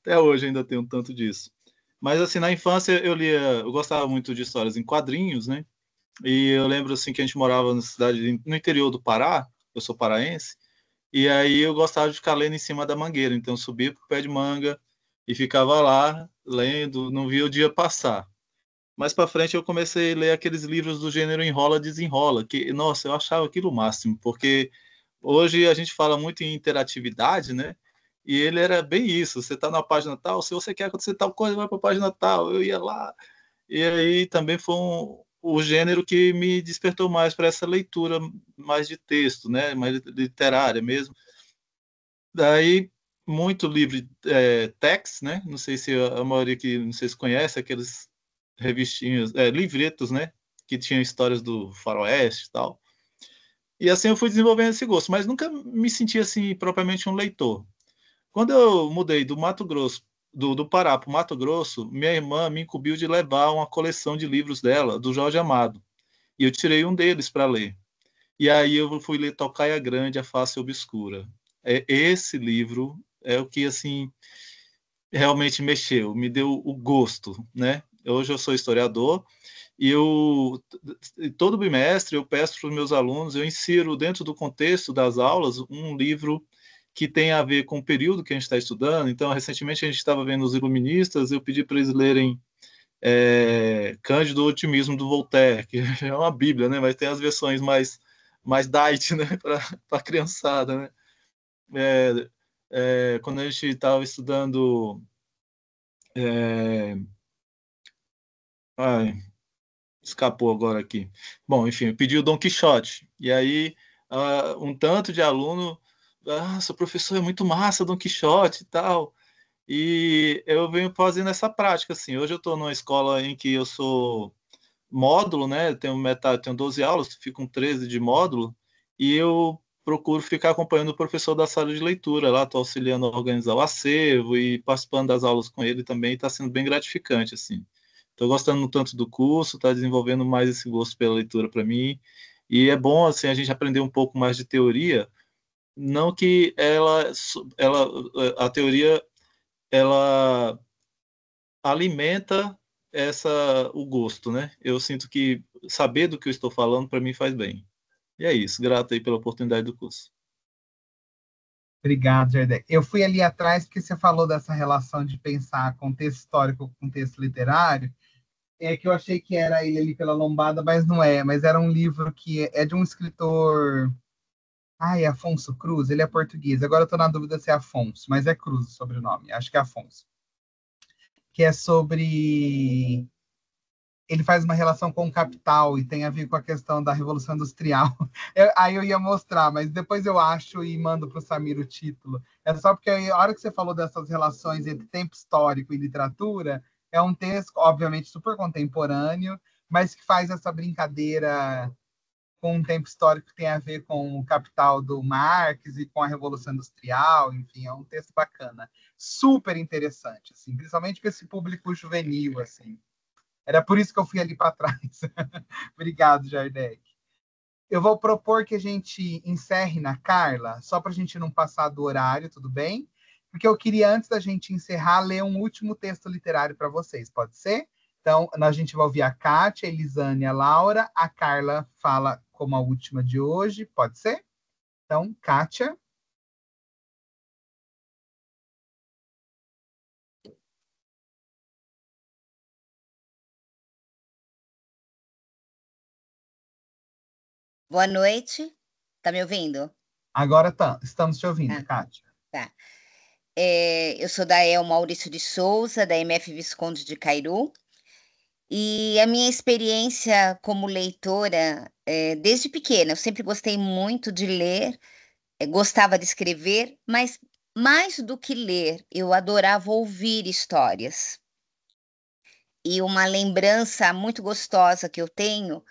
Até hoje ainda tenho um tanto disso. Mas assim, na infância eu gostava muito de histórias em quadrinhos, né? E eu lembro assim que a gente morava na cidade no interior do Pará, eu sou paraense, e aí eu gostava de ficar lendo em cima da mangueira, então eu subia pro pé de manga e ficava lá lendo, não via o dia passar. Mais para frente eu comecei a ler aqueles livros do gênero enrola desenrola, que nossa, eu achava aquilo o máximo, porque hoje a gente fala muito em interatividade, né? E ele era bem isso, você está na página tal, se você quer acontecer tal coisa, vai para a página tal. Eu ia lá. E aí também foi o gênero que me despertou mais para essa leitura mais de texto, né? Mais literária mesmo. Daí muito livro text, né? Não sei se a maioria que não sei se conhece aqueles revistinhas, livretos, né? Que tinham histórias do faroeste e tal. E assim eu fui desenvolvendo esse gosto, mas nunca me senti assim propriamente um leitor. Quando eu mudei do Mato Grosso, do Pará para o Mato Grosso, minha irmã me incumbiu de levar uma coleção de livros dela, do Jorge Amado. E eu tirei um deles para ler. E aí eu fui ler Tocaia Grande, A Face Obscura. Esse livro é o que assim realmente mexeu, me deu o gosto, né? Hoje eu sou historiador e todo bimestre eu peço para os meus alunos, eu insiro dentro do contexto das aulas um livro que tem a ver com o período que a gente está estudando. Então, recentemente a gente estava vendo os Iluministas, eu pedi para eles lerem Cândido Otimismo do Voltaire, que é uma bíblia, né? Mas tem as versões mais diet, né? Para a criançada, né? Quando a gente estava estudando escapou agora aqui. Bom, enfim, eu pedi o Dom Quixote. E aí um tanto de aluno, seu professor é muito massa, Dom Quixote e tal. E eu venho fazendo essa prática, assim. Hoje eu estou numa escola em que eu sou módulo, né? Tenho 12 aulas, fico com 13 de módulo, e eu procuro ficar acompanhando o professor da sala de leitura lá, estou auxiliando a organizar o acervo e participando das aulas com ele também, está sendo bem gratificante, assim. Estou gostando tanto do curso, está desenvolvendo mais esse gosto pela leitura para mim, e é bom, assim, a gente aprender um pouco mais de teoria, não que a teoria, ela alimenta o gosto, né? Eu sinto que saber do que eu estou falando para mim faz bem. E é isso. Grato aí pela oportunidade do curso. Obrigado, Jardel. Eu fui ali atrás porque você falou dessa relação de pensar contexto histórico com contexto literário, que eu achei que era ele ali pela lombada, mas não é. Mas era um livro que é de um escritor... Ai, Afonso Cruz, ele é português. Agora eu estou na dúvida se é Afonso, mas é Cruz o sobrenome. Acho que é Afonso. Que é sobre... Ele faz uma relação com o capital e tem a ver com a questão da Revolução Industrial. Aí eu ia mostrar, mas depois eu acho e mando para o Samir o título. É só porque a hora que você falou dessas relações entre tempo histórico e literatura, é um texto, obviamente, super contemporâneo, mas que faz essa brincadeira com um tempo histórico que tem a ver com o Capital do Marx e com a Revolução Industrial, enfim, é um texto bacana, super interessante, assim, principalmente para esse público juvenil, assim. Era por isso que eu fui ali para trás. Obrigado, Jardec. Eu vou propor que a gente encerre na Carla, só para a gente não passar do horário, tudo bem? Porque eu queria, antes da gente encerrar, ler um último texto literário para vocês, pode ser? Então, a gente vai ouvir a Kátia, a Elisane e a Laura. A Carla fala como a última de hoje, pode ser? Então, Kátia. Boa noite. Tá me ouvindo? Agora estamos te ouvindo, Kátia. Tá. Eu sou da El Maurício de Souza, da MF Visconde de Cairu, e a minha experiência como leitora, desde pequena, eu sempre gostei muito de ler, gostava de escrever, mas mais do que ler, eu adorava ouvir histórias. E uma lembrança muito gostosa que eu tenho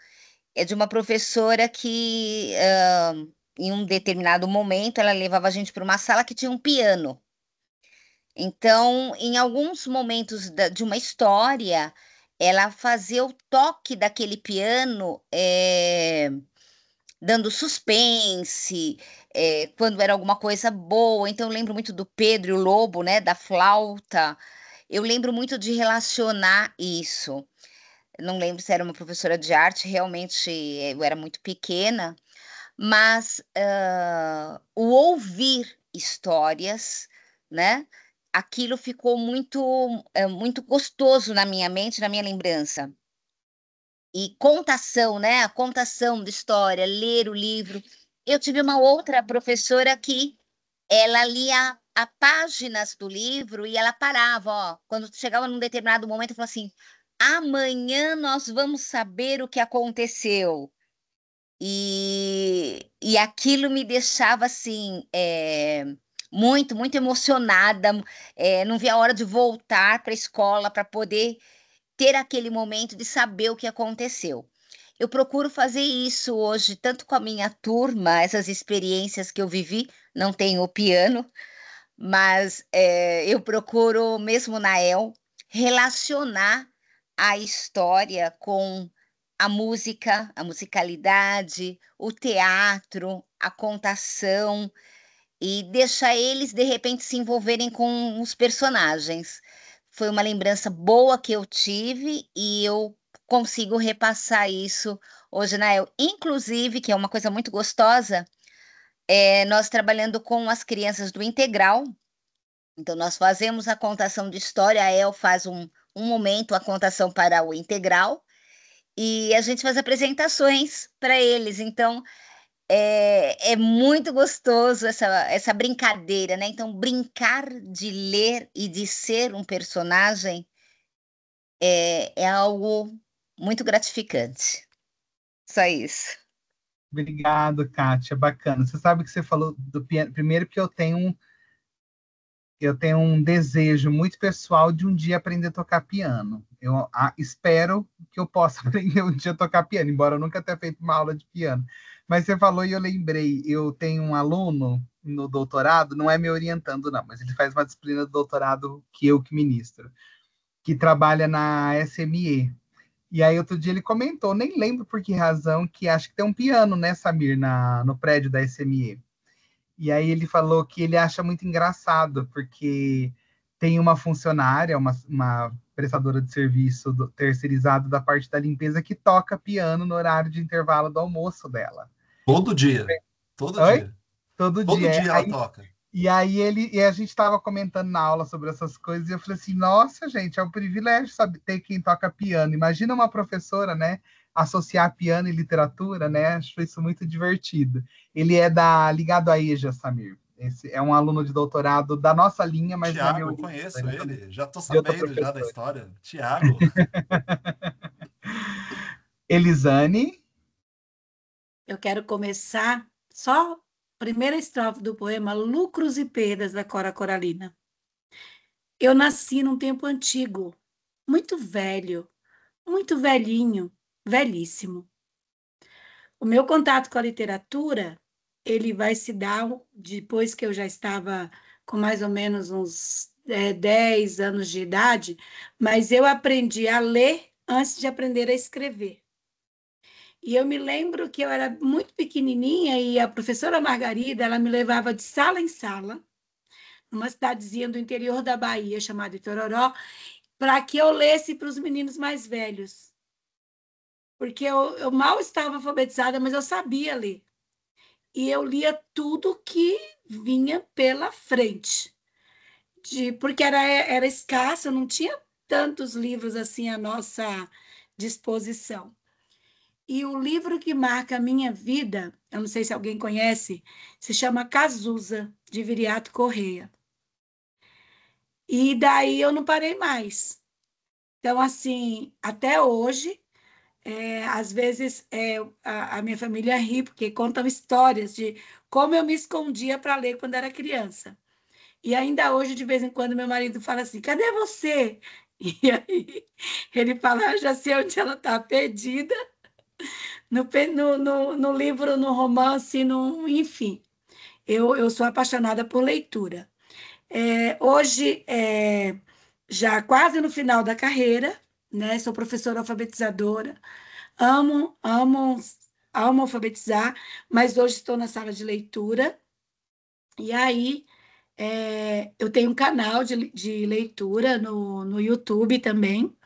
é de uma professora que, em um determinado momento, ela levava a gente para uma sala que tinha um piano. Então, em alguns momentos de uma história, ela fazia o toque daquele piano, dando suspense, quando era alguma coisa boa. Então, eu lembro muito do Pedro e o Lobo, né, da flauta. Eu lembro muito de relacionar isso. Não lembro se era uma professora de arte, realmente eu era muito pequena, mas o ouvir histórias, né? Aquilo ficou muito gostoso na minha mente, na minha lembrança. E contação, né? A contação de história, ler o livro. Eu tive uma outra professora que ela lia a páginas do livro e ela parava, ó, quando chegava num determinado momento, falou assim: amanhã nós vamos saber o que aconteceu. E aquilo me deixava assim, muito emocionada, não via a hora de voltar para a escola para poder ter aquele momento de saber o que aconteceu. Eu procuro fazer isso hoje, tanto com a minha turma, essas experiências que eu vivi, não tenho o piano, mas eu procuro, mesmo na El, relacionar a história com a música, a musicalidade, o teatro, a contação, e deixar eles, de repente, se envolverem com os personagens. Foi uma lembrança boa que eu tive e eu consigo repassar isso hoje na El. Inclusive, que é uma coisa muito gostosa, nós trabalhando com as crianças do integral. Então, nós fazemos a contação de história, a El faz um momento a contação para o integral, e a gente faz apresentações para eles. Então, é muito gostoso essa brincadeira, né? Então, brincar de ler e de ser um personagem é algo muito gratificante. Só isso. Obrigado, Kátia, bacana. Você sabe que você falou do piano, primeiro que eu tenho um desejo muito pessoal de um dia aprender a tocar piano. Eu espero que eu possa aprender um dia a tocar piano, embora eu nunca tenha feito uma aula de piano. Mas você falou e eu lembrei, eu tenho um aluno no doutorado, não é me orientando não, mas ele faz uma disciplina do doutorado que eu que ministro, que trabalha na SME. E aí outro dia ele comentou, nem lembro por que razão, que acho que tem um piano, né, Samir, no prédio da SME. E aí ele falou que ele acha muito engraçado, porque tem uma funcionária, uma prestadora de serviço terceirizado da parte da limpeza que toca piano no horário de intervalo do almoço dela. Todo dia. Todo Oi? dia. Todo Todo dia. dia ela toca. E aí a gente estava comentando na aula sobre essas coisas, e eu falei assim, nossa, gente, é um privilégio saber ter quem toca piano. Imagina uma professora, né, associar piano e literatura, né? Acho isso muito divertido. Ele é ligado à EJA, Samir. Esse é um aluno de doutorado da nossa linha, mas não é meu Tiago, eu livro, conheço né, ele. Já estou de outra sabendo já da professora. história. Tiago. Elisane. Eu quero começar só a primeira estrofe do poema Lucros e Perdas, da Cora Coralina. Eu nasci num tempo antigo, muito velho, muito velhinho, velhíssimo. O meu contato com a literatura, ele vai se dar depois que eu já estava com mais ou menos uns 10 anos de idade, mas eu aprendi a ler antes de aprender a escrever. E eu me lembro que eu era muito pequenininha e a professora Margarida, ela me levava de sala em sala, numa cidadezinha do interior da Bahia, chamada Itororó, para que eu lesse para os meninos mais velhos. Porque eu mal estava alfabetizada, mas eu sabia ler. E eu lia tudo que vinha pela frente. Porque era escasso, não tinha tantos livros assim à nossa disposição. E o livro que marca a minha vida, eu não sei se alguém conhece, se chama Cazuza, de Viriato Corrêa. E daí eu não parei mais. Então, assim, até hoje, às vezes a minha família ri, porque contam histórias de como eu me escondia para ler quando era criança. E ainda hoje, de vez em quando, meu marido fala assim, cadê você? E aí ele fala, já sei onde ela está, perdida, no livro, no romance, enfim. Eu sou apaixonada por leitura. Hoje, já quase no final da carreira, né? Sou professora alfabetizadora, amo, amo, amo alfabetizar, mas hoje estou na sala de leitura, e aí eu tenho um canal de leitura no YouTube também.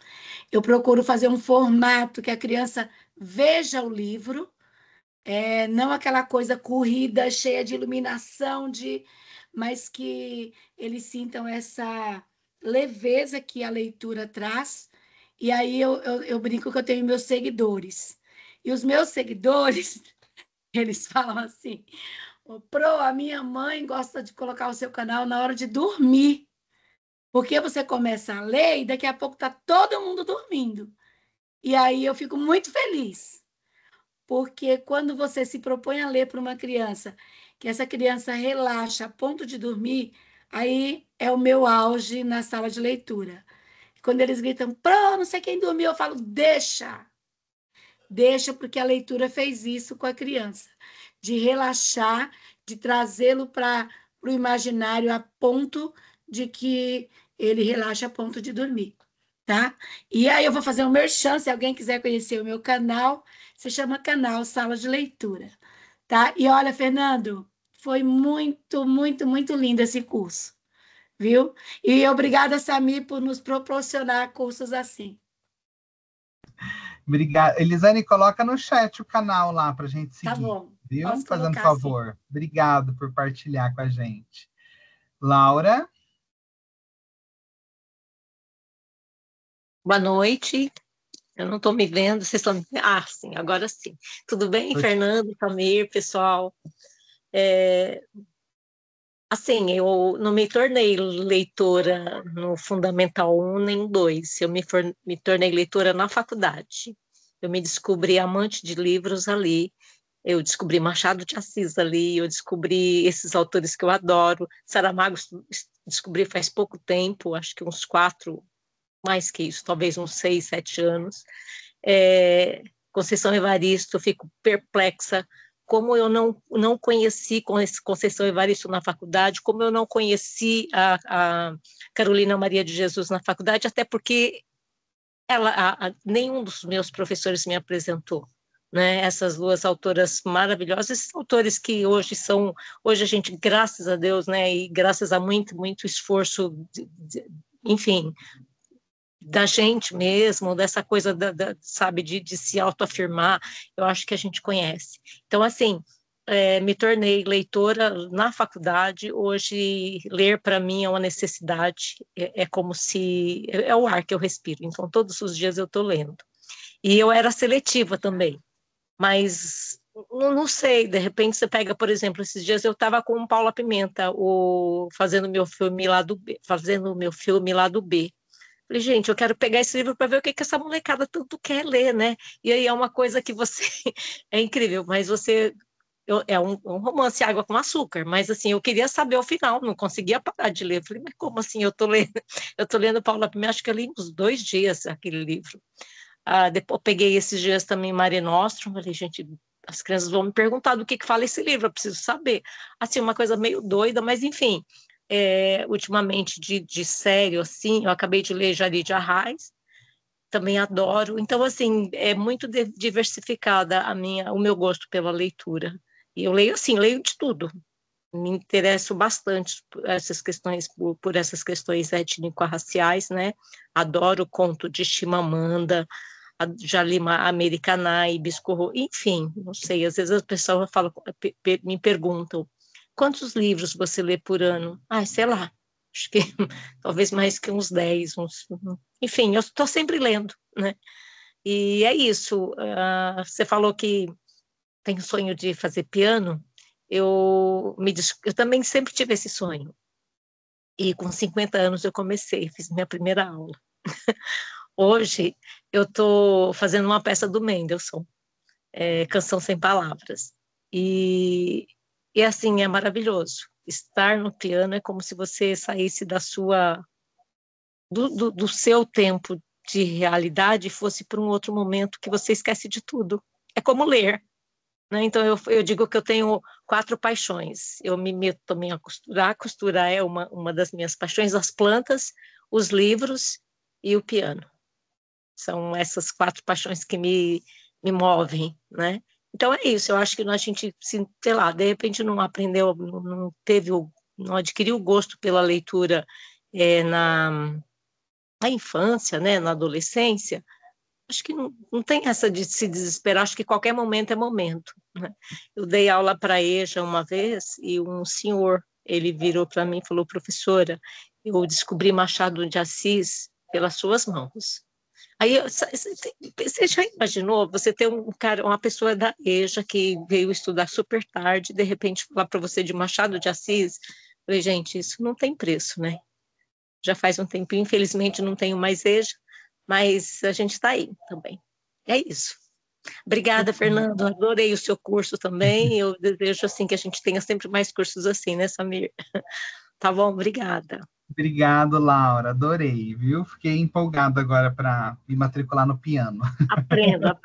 Eu procuro fazer um formato que a criança veja o livro, não aquela coisa corrida, cheia de iluminação, mas que eles sintam essa leveza que a leitura traz. E aí eu brinco que eu tenho meus seguidores. E os meus seguidores, eles falam assim, a minha mãe gosta de colocar o seu canal na hora de dormir, porque você começa a ler e daqui a pouco está todo mundo dormindo. E aí eu fico muito feliz, porque quando você se propõe a ler para uma criança, que essa criança relaxa a ponto de dormir, aí é o meu auge na sala de leitura. Quando eles gritam, não sei quem dormiu, eu falo, deixa, porque a leitura fez isso com a criança, de relaxar, de trazê-lo para o imaginário a ponto de que ele relaxa a ponto de dormir. Tá? E aí eu vou fazer um merchan, se alguém quiser conhecer o meu canal, se chama Canal Sala de Leitura, tá? E olha, Fernando, foi muito, muito, muito lindo esse curso, viu? E obrigada, Samir, por nos proporcionar cursos assim. Obrigada. Elisane, coloca no chat o canal lá para a gente seguir. Tá bom. Viu? Posso Fazendo colocar, favor. Sim. Obrigado por partilhar com a gente. Laura? Boa noite. Eu não estou me vendo, vocês estão me vendo? Ah, sim, agora sim. Tudo bem, Fernando, Samir, pessoal? Assim, eu não me tornei leitora no Fundamental 1 nem 2, eu me tornei leitora na faculdade. Eu me descobri amante de livros ali, Eu descobri Machado de Assis ali, eu descobri esses autores que eu adoro. Saramago descobri faz pouco tempo, acho que uns 4, mais que isso, talvez uns 6, 7 anos. Conceição Evaristo, eu fico perplexa, como eu não conheci Conceição Evaristo na faculdade, como eu não conheci a Carolina Maria de Jesus na faculdade, até porque nenhum dos meus professores me apresentou, né? Essas duas autoras maravilhosas, esses autores que hoje a gente, graças a Deus, né, e graças a muito esforço, enfim, da gente mesmo, dessa coisa, sabe, de se autoafirmar, eu acho que a gente conhece. Então, assim, me tornei leitora na faculdade, hoje ler para mim é uma necessidade, é como se, é o ar que eu respiro, então todos os dias eu estou lendo. E eu era seletiva também, mas não sei, de repente você pega, por exemplo, esses dias eu estava com o Paula Pimenta, fazendo o meu filme lá do B. Falei, gente, eu quero pegar esse livro para ver o que essa molecada tanto quer ler, né? E aí é uma coisa que você... é incrível, mas é um romance Água com Açúcar, mas assim, eu queria saber o final, não conseguia parar de ler. Eu falei, mas como assim? Eu tô lendo Paula Pimenta, acho que eu li uns 2 dias aquele livro. Depois eu peguei esses dias também Mare Nostrum, falei, gente, as crianças vão me perguntar do que fala esse livro, eu preciso saber. Assim, uma coisa meio doida, mas enfim... ultimamente de sério, assim, eu acabei de ler Jari de Arraes, também adoro, então, assim, é muito diversificada o meu gosto pela leitura, e eu leio, assim, leio de tudo, me interesso bastante por essas questões, por essas questões étnico-raciais, né, adoro o conto de Chimamanda, já li Americanah, Biscorro, enfim, não sei, às vezes as pessoas me perguntam, quantos livros você lê por ano? Sei lá, acho que talvez mais que uns 10, enfim, eu estou sempre lendo, né? E é isso, você falou que tem o sonho de fazer piano, eu também sempre tive esse sonho, e com 50 anos eu fiz minha primeira aula. Hoje eu estou fazendo uma peça do Mendelssohn, Canção Sem Palavras, e assim, é maravilhoso. Estar no piano é como se você saísse do seu tempo de realidade e fosse para um outro momento que você esquece de tudo. É como ler, né? Então, eu digo que eu tenho 4 paixões. Eu me meto também a costurar. Costurar é uma das minhas paixões, as plantas, os livros e o piano. São essas 4 paixões que me movem, né? Então é isso, eu acho que a gente, sei lá, de repente não aprendeu, não adquiriu o gosto pela leitura na infância, né, na adolescência, acho que não tem essa de se desesperar, acho que qualquer momento é momento, né? Eu dei aula para EJA uma vez e um senhor, ele virou para mim e falou, professora, eu descobri Machado de Assis pelas suas mãos. Aí você já imaginou você ter uma pessoa da EJA que veio estudar super tarde, de repente falar para você de Machado de Assis? Eu falei, gente, isso não tem preço, né? Já faz um tempo, infelizmente não tenho mais EJA, mas a gente está aí também. É isso. Obrigada, Fernando. Adorei o seu curso também. Eu desejo assim que a gente tenha sempre mais cursos assim, né, Samir? Tá bom? Obrigada. Obrigado, Laura. Adorei, viu? Fiquei empolgado agora para me matricular no piano. Aprenda.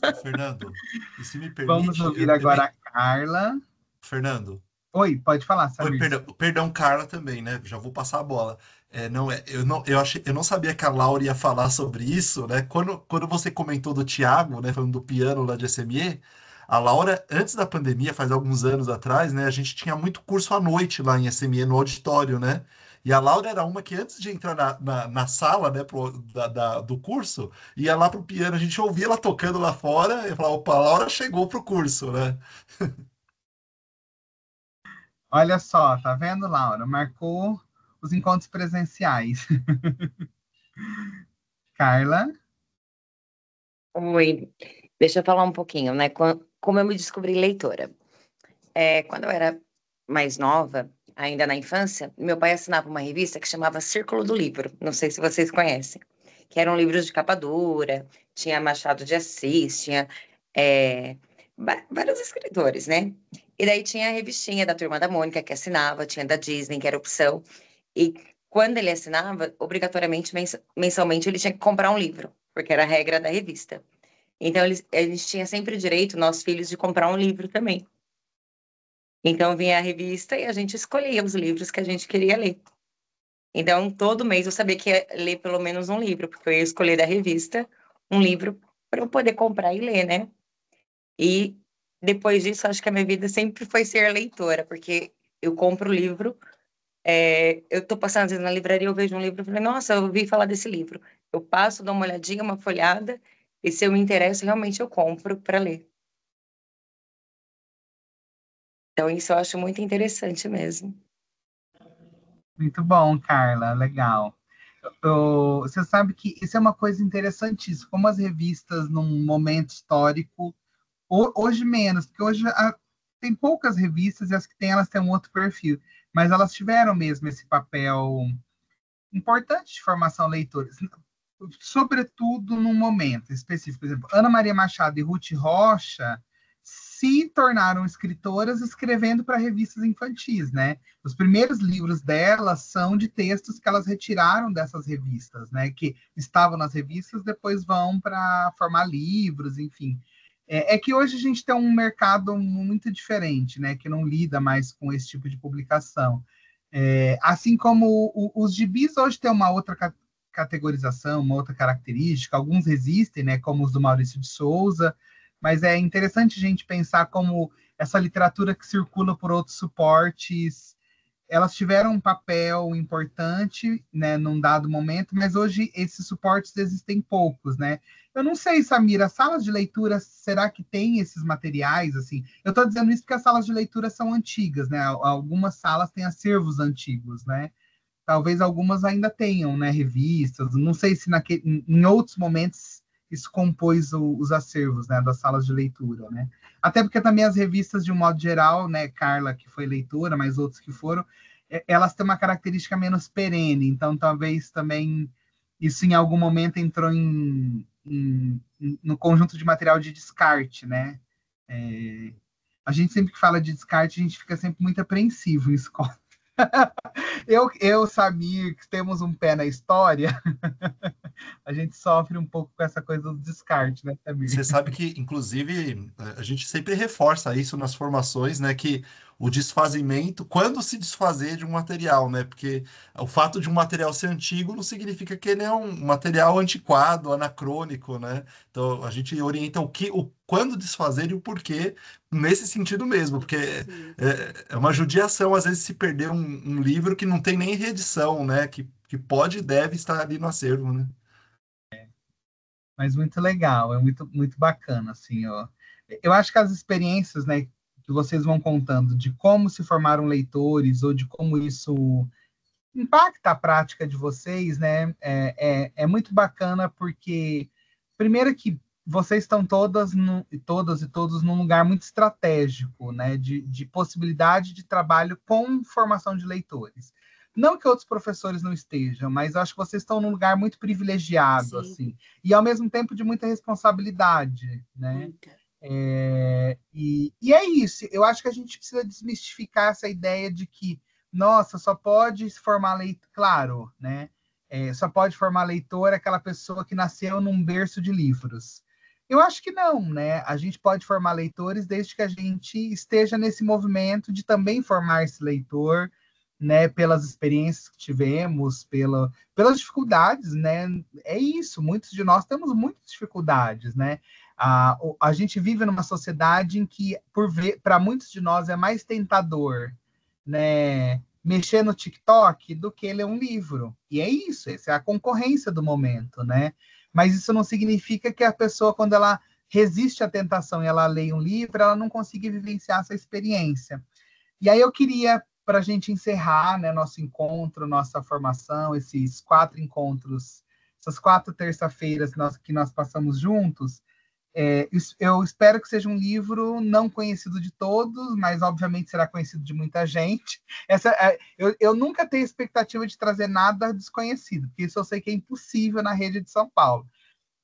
Ô, Fernando, e se me permite... Vamos ouvir agora a Carla. Fernando. Oi, pode falar, Samir. Perdão, Carla também, né? Já vou passar a bola. Eu não sabia que a Laura ia falar sobre isso, né? Quando você comentou do Thiago, né? Falando do piano lá de SME, a Laura, antes da pandemia, faz alguns anos atrás, né? A gente tinha muito curso à noite lá em SME, no auditório, né? E a Laura era uma que antes de entrar na sala, né, do curso, ia lá pro piano, a gente ouvia ela tocando lá fora e falava, opa, a Laura chegou pro curso, né? Olha só, tá vendo, Laura? Marcou os encontros presenciais. Carla? Oi, deixa eu falar um pouquinho, né? Como eu me descobri leitora. Quando eu era mais nova, ainda na infância, meu pai assinava uma revista que chamava Círculo do Livro, não sei se vocês conhecem, que eram livros de capa dura, tinha Machado de Assis, tinha vários escritores, né? E daí tinha a revistinha da Turma da Mônica, que assinava, tinha da Disney, que era opção. E quando ele assinava, obrigatoriamente, mensalmente, ele tinha que comprar um livro, porque era a regra da revista. Então, eles tinham sempre direito, nós filhos, de comprar um livro também. Então, vinha a revista e a gente escolhia os livros que a gente queria ler. Então, todo mês eu sabia que ia ler pelo menos um livro, porque eu ia escolher da revista um livro para eu poder comprar e ler, né? E depois disso, acho que a minha vida sempre foi ser leitora, porque eu compro o livro, eu estou passando às vezes na livraria, eu vejo um livro e falei, nossa, eu ouvi falar desse livro. Eu passo, dou uma olhadinha, uma folhada, e se eu me interesso, realmente eu compro para ler. Então, isso eu acho muito interessante mesmo. Muito bom, Carla, legal. Você sabe que isso é uma coisa interessantíssima, como as revistas, num momento histórico, hoje menos, porque hoje tem poucas revistas e as que tem, elas têm um outro perfil, mas elas tiveram mesmo esse papel importante de formação leitora, sobretudo num momento específico. Por exemplo, Ana Maria Machado e Ruth Rocha se tornaram escritoras escrevendo para revistas infantis, né? Os primeiros livros delas são de textos que elas retiraram dessas revistas, né? Que estavam nas revistas, depois vão para formar livros, enfim. É que hoje a gente tem um mercado muito diferente, né? Que não lida mais com esse tipo de publicação. Assim como os gibis hoje têm uma outra categorização, uma outra característica, alguns resistem, né? Como os do Maurício de Souza, mas é interessante a gente pensar como essa literatura que circula por outros suportes, elas tiveram um papel importante, né, num dado momento, mas hoje esses suportes existem poucos, né? Eu não sei, Samira, salas de leitura, será que tem esses materiais, assim? Eu estou dizendo isso porque as salas de leitura são antigas, né? Algumas salas têm acervos antigos, né? Talvez algumas ainda tenham, né, revistas, não sei se em outros momentos isso compôs os acervos, né, das salas de leitura, né? Até porque também as revistas, de um modo geral, né, Carla, que foi leitora, mas outros que foram, elas têm uma característica menos perene, então talvez também isso em algum momento entrou no conjunto de material de descarte, né? A gente sempre que fala de descarte, a gente fica sempre muito apreensivo em escola. Eu sabia que temos um pé na história, a gente sofre um pouco com essa coisa do descarte, né, Samir? Você sabe que, inclusive, a gente sempre reforça isso nas formações, né? Que o desfazimento, quando se desfazer de um material, né? Porque o fato de um material ser antigo não significa que ele é um material antiquado, anacrônico, né? Então, a gente orienta quando desfazer e o porquê, nesse sentido mesmo, porque é uma judiação, às vezes, se perder um livro que não tem nem reedição, né? Que pode e deve estar ali no acervo, né? Mas muito legal, é muito, muito bacana, assim, ó. Eu acho que as experiências, né, que vocês vão contando de como se formaram leitores ou de como isso impacta a prática de vocês, né, é muito bacana porque, primeiro que vocês estão todas e todos num lugar muito estratégico, né, de possibilidade de trabalho com formação de leitores. Não que outros professores não estejam, mas eu acho que vocês estão num lugar muito privilegiado, assim, e ao mesmo tempo de muita responsabilidade, né? E é isso, eu acho que a gente precisa desmistificar essa ideia de que, nossa, só pode se formar leitor, claro, né? Só pode formar leitor aquela pessoa que nasceu num berço de livros. Eu acho que não, né? A gente pode formar leitores desde que a gente esteja nesse movimento de também formar esse leitor, né, pelas experiências que tivemos, pelas dificuldades, né? É isso, muitos de nós temos muitas dificuldades, né? A gente vive numa sociedade em que, para muitos de nós, é mais tentador, né, mexer no TikTok do que ler um livro. E é isso, essa é a concorrência do momento, né? Mas isso não significa que a pessoa, quando ela resiste à tentação e ela lê um livro, ela não consiga vivenciar essa experiência. E aí eu queria, para a gente encerrar, né, nosso encontro, nossa formação, esses 4 encontros, essas 4 terça-feiras que nós passamos juntos, eu espero que seja um livro não conhecido de todos, mas obviamente será conhecido de muita gente. Eu nunca tenho expectativa de trazer nada desconhecido, porque isso eu sei que é impossível na rede de São Paulo,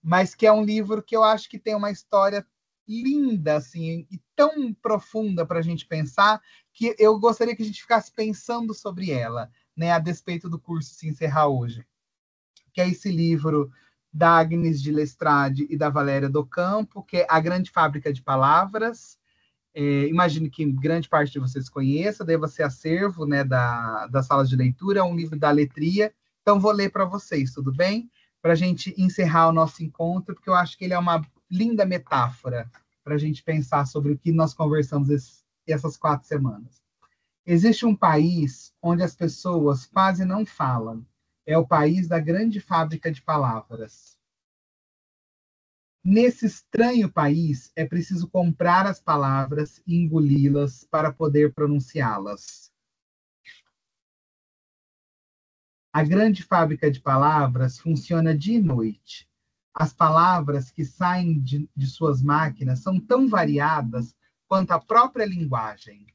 mas que é um livro que eu acho que tem uma história linda, assim, e tão profunda para a gente pensar, que eu gostaria que a gente ficasse pensando sobre ela, né, a despeito do curso se encerrar hoje. Que é esse livro da Agnes de Lestrade e da Valéria do Campo, que é A Grande Fábrica de Palavras. Imagino que grande parte de vocês conheça, deva ser acervo, né, das salas de leitura, é um livro da Letria. Então, vou ler para vocês, tudo bem? Para a gente encerrar o nosso encontro, porque eu acho que ele é uma linda metáfora para a gente pensar sobre o que nós conversamos essas 4 semanas. Existe um país onde as pessoas quase não falam. É o país da grande fábrica de palavras. Nesse estranho país, é preciso comprar as palavras e engoli-las para poder pronunciá-las. A grande fábrica de palavras funciona dia e noite. As palavras que saem de suas máquinas são tão variadas quanto a própria linguagem.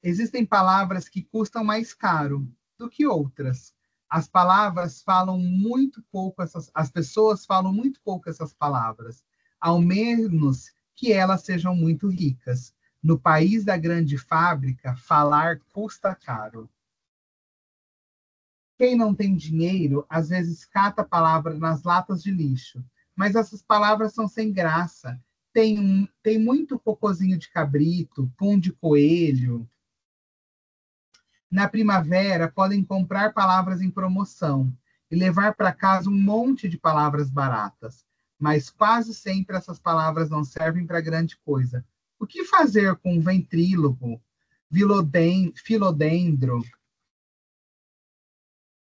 Existem palavras que custam mais caro do que outras. As palavras falam muito pouco, as pessoas falam muito pouco essas palavras, ao menos que elas sejam muito ricas. No país da grande fábrica, falar custa caro. Quem não tem dinheiro, às vezes cata palavras nas latas de lixo, mas essas palavras são sem graça. Tem muito cocôzinho de cabrito, pum de coelho. Na primavera, podem comprar palavras em promoção e levar para casa um monte de palavras baratas, mas quase sempre essas palavras não servem para grande coisa. O que fazer com ventríloco, filodendro?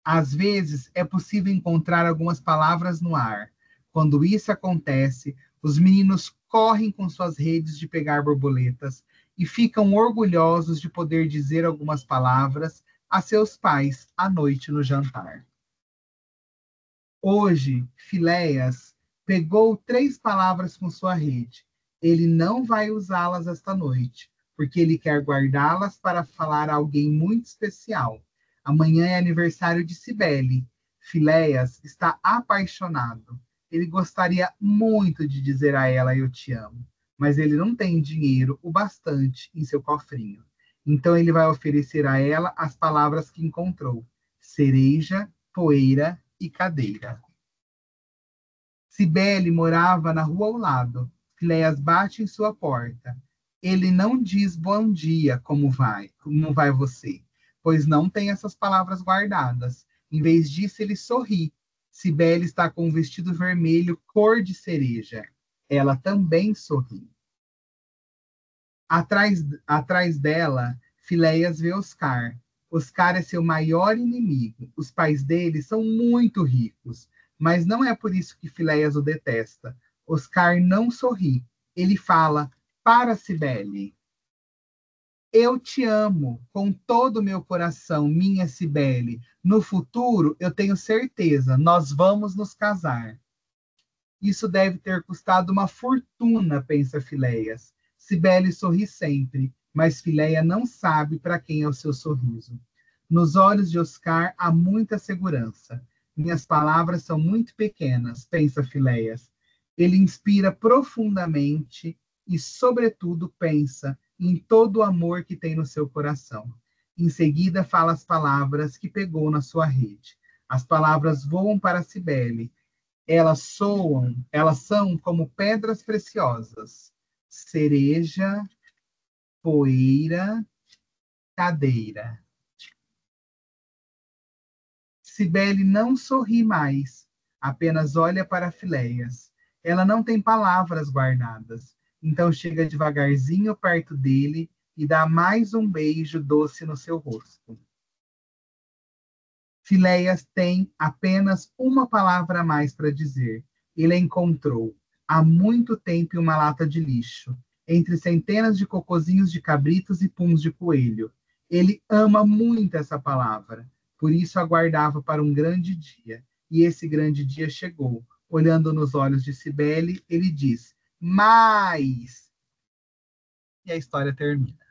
Às vezes, é possível encontrar algumas palavras no ar. Quando isso acontece, os meninos correm com suas redes de pegar borboletas e ficam orgulhosos de poder dizer algumas palavras a seus pais à noite no jantar. Hoje, Filéias pegou 3 palavras com sua rede. Ele não vai usá-las esta noite, porque ele quer guardá-las para falar a alguém muito especial. Amanhã é aniversário de Cibele. Filéias está apaixonado. Ele gostaria muito de dizer a ela eu te amo, mas ele não tem dinheiro o bastante em seu cofrinho. Então ele vai oferecer a ela as palavras que encontrou: cereja, poeira e cadeira. Cibele morava na rua ao lado. Filéias bate em sua porta. Ele não diz bom dia, como vai você, pois não tem essas palavras guardadas. Em vez disso, ele sorri. Cibele está com um vestido vermelho cor de cereja. Ela também sorri. Atrás dela, Filéias vê Oscar. Oscar é seu maior inimigo. Os pais dele são muito ricos, mas não é por isso que Filéias o detesta. Oscar não sorri. Ele fala para Cibele: eu te amo com todo o meu coração, minha Cibele. No futuro, eu tenho certeza, nós vamos nos casar. Isso deve ter custado uma fortuna, pensa Filéias. Cibele sorri sempre, mas Filéia não sabe para quem é o seu sorriso. Nos olhos de Oscar há muita segurança. Minhas palavras são muito pequenas, pensa Filéias. Ele inspira profundamente e, sobretudo, pensa em todo o amor que tem no seu coração. Em seguida, fala as palavras que pegou na sua rede. As palavras voam para Cibele. Elas são como pedras preciosas. Cereja, poeira, cadeira. Cibele não sorri mais, apenas olha para Filéias. Ela não tem palavras guardadas, então chega devagarzinho perto dele e dá mais um beijo doce no seu rosto. Filéias tem apenas uma palavra a mais para dizer. Ele a encontrou há muito tempo em uma lata de lixo, entre centenas de cocozinhos de cabritos e puns de coelho. Ele ama muito essa palavra, por isso aguardava para um grande dia. E esse grande dia chegou. Olhando nos olhos de Cibele, ele diz: mais! E a história termina.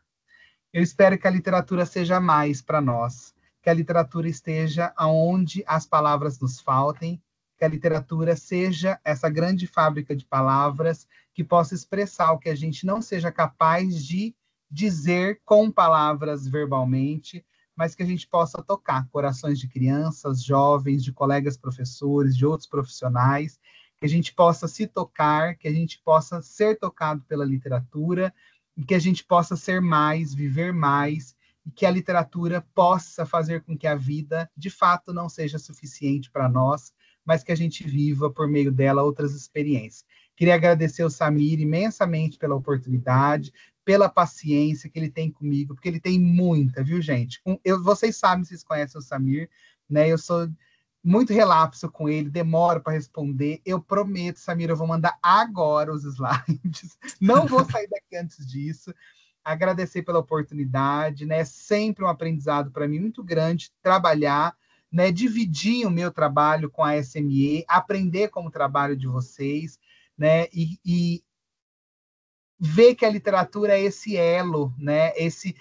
Eu espero que a literatura seja mais para nós, que a literatura esteja onde as palavras nos faltem, que a literatura seja essa grande fábrica de palavras que possa expressar o que a gente não seja capaz de dizer com palavras verbalmente, mas que a gente possa tocar corações de crianças, jovens, de colegas professores, de outros profissionais, que a gente possa se tocar, que a gente possa ser tocado pela literatura, e que a gente possa ser mais, viver mais, e que a literatura possa fazer com que a vida, de fato, não seja suficiente para nós, mas que a gente viva, por meio dela, outras experiências. Queria agradecer ao Samir imensamente pela oportunidade, pela paciência que ele tem comigo, porque ele tem muita, viu, gente? Vocês sabem, vocês conhecem o Samir, né? Eu sou muito relapso com ele, demoro para responder. Eu prometo, Samir, eu vou mandar agora os slides. Não vou sair daqui antes disso. Agradecer pela oportunidade, né? É sempre um aprendizado para mim muito grande trabalhar, né? Dividir o meu trabalho com a SME, aprender com o trabalho de vocês, né? E ver que a literatura é esse elo, né? Esse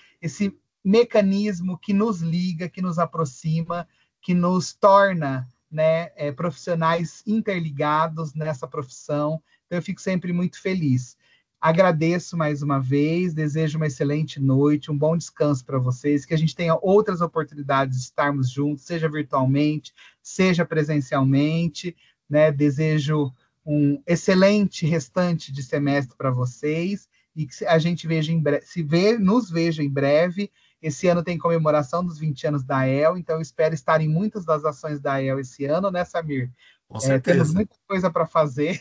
mecanismo que nos liga, que nos aproxima, que nos torna, né, profissionais interligados nessa profissão. Então, eu fico sempre muito feliz. Agradeço mais uma vez, desejo uma excelente noite, um bom descanso para vocês, que a gente tenha outras oportunidades de estarmos juntos, seja virtualmente, seja presencialmente, né? Desejo um excelente restante de semestre para vocês e que a gente veja nos veja em breve. Esse ano tem comemoração dos 20 anos da AEL, então eu espero estar em muitas das ações da AEL esse ano, né, Samir? Com certeza. Temos muita coisa para fazer,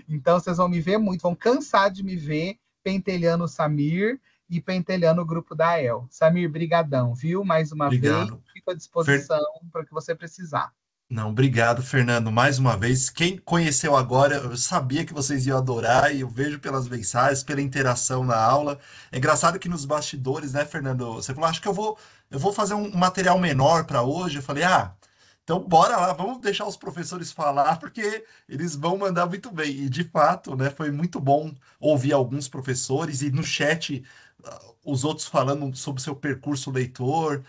então vocês vão me ver muito, vão cansar de me ver pentelhando o Samir e pentelhando o grupo da AEL. Samir, brigadão, viu? Mais uma vez, fico à disposição para o que você precisar. Não, obrigado, Fernando, mais uma vez. Quem conheceu agora, eu sabia que vocês iam adorar e eu vejo pelas mensagens, pela interação na aula. É engraçado que nos bastidores, né, Fernando? Você falou, acho que eu vou fazer um material menor para hoje. Eu falei, então bora lá, vamos deixar os professores falar, porque eles vão mandar muito bem. E de fato, né, foi muito bom ouvir alguns professores e no chat os outros falando sobre o seu percurso leitor.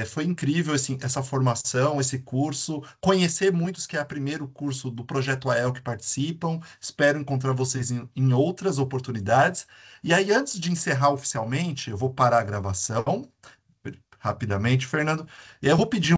Foi incrível essa formação, esse curso, conhecer muitos que é o primeiro curso do Projeto AEL que participam. Espero encontrar vocês em outras oportunidades. E aí, antes de encerrar oficialmente, eu vou parar a gravação rapidamente, Fernando, e eu vou pedir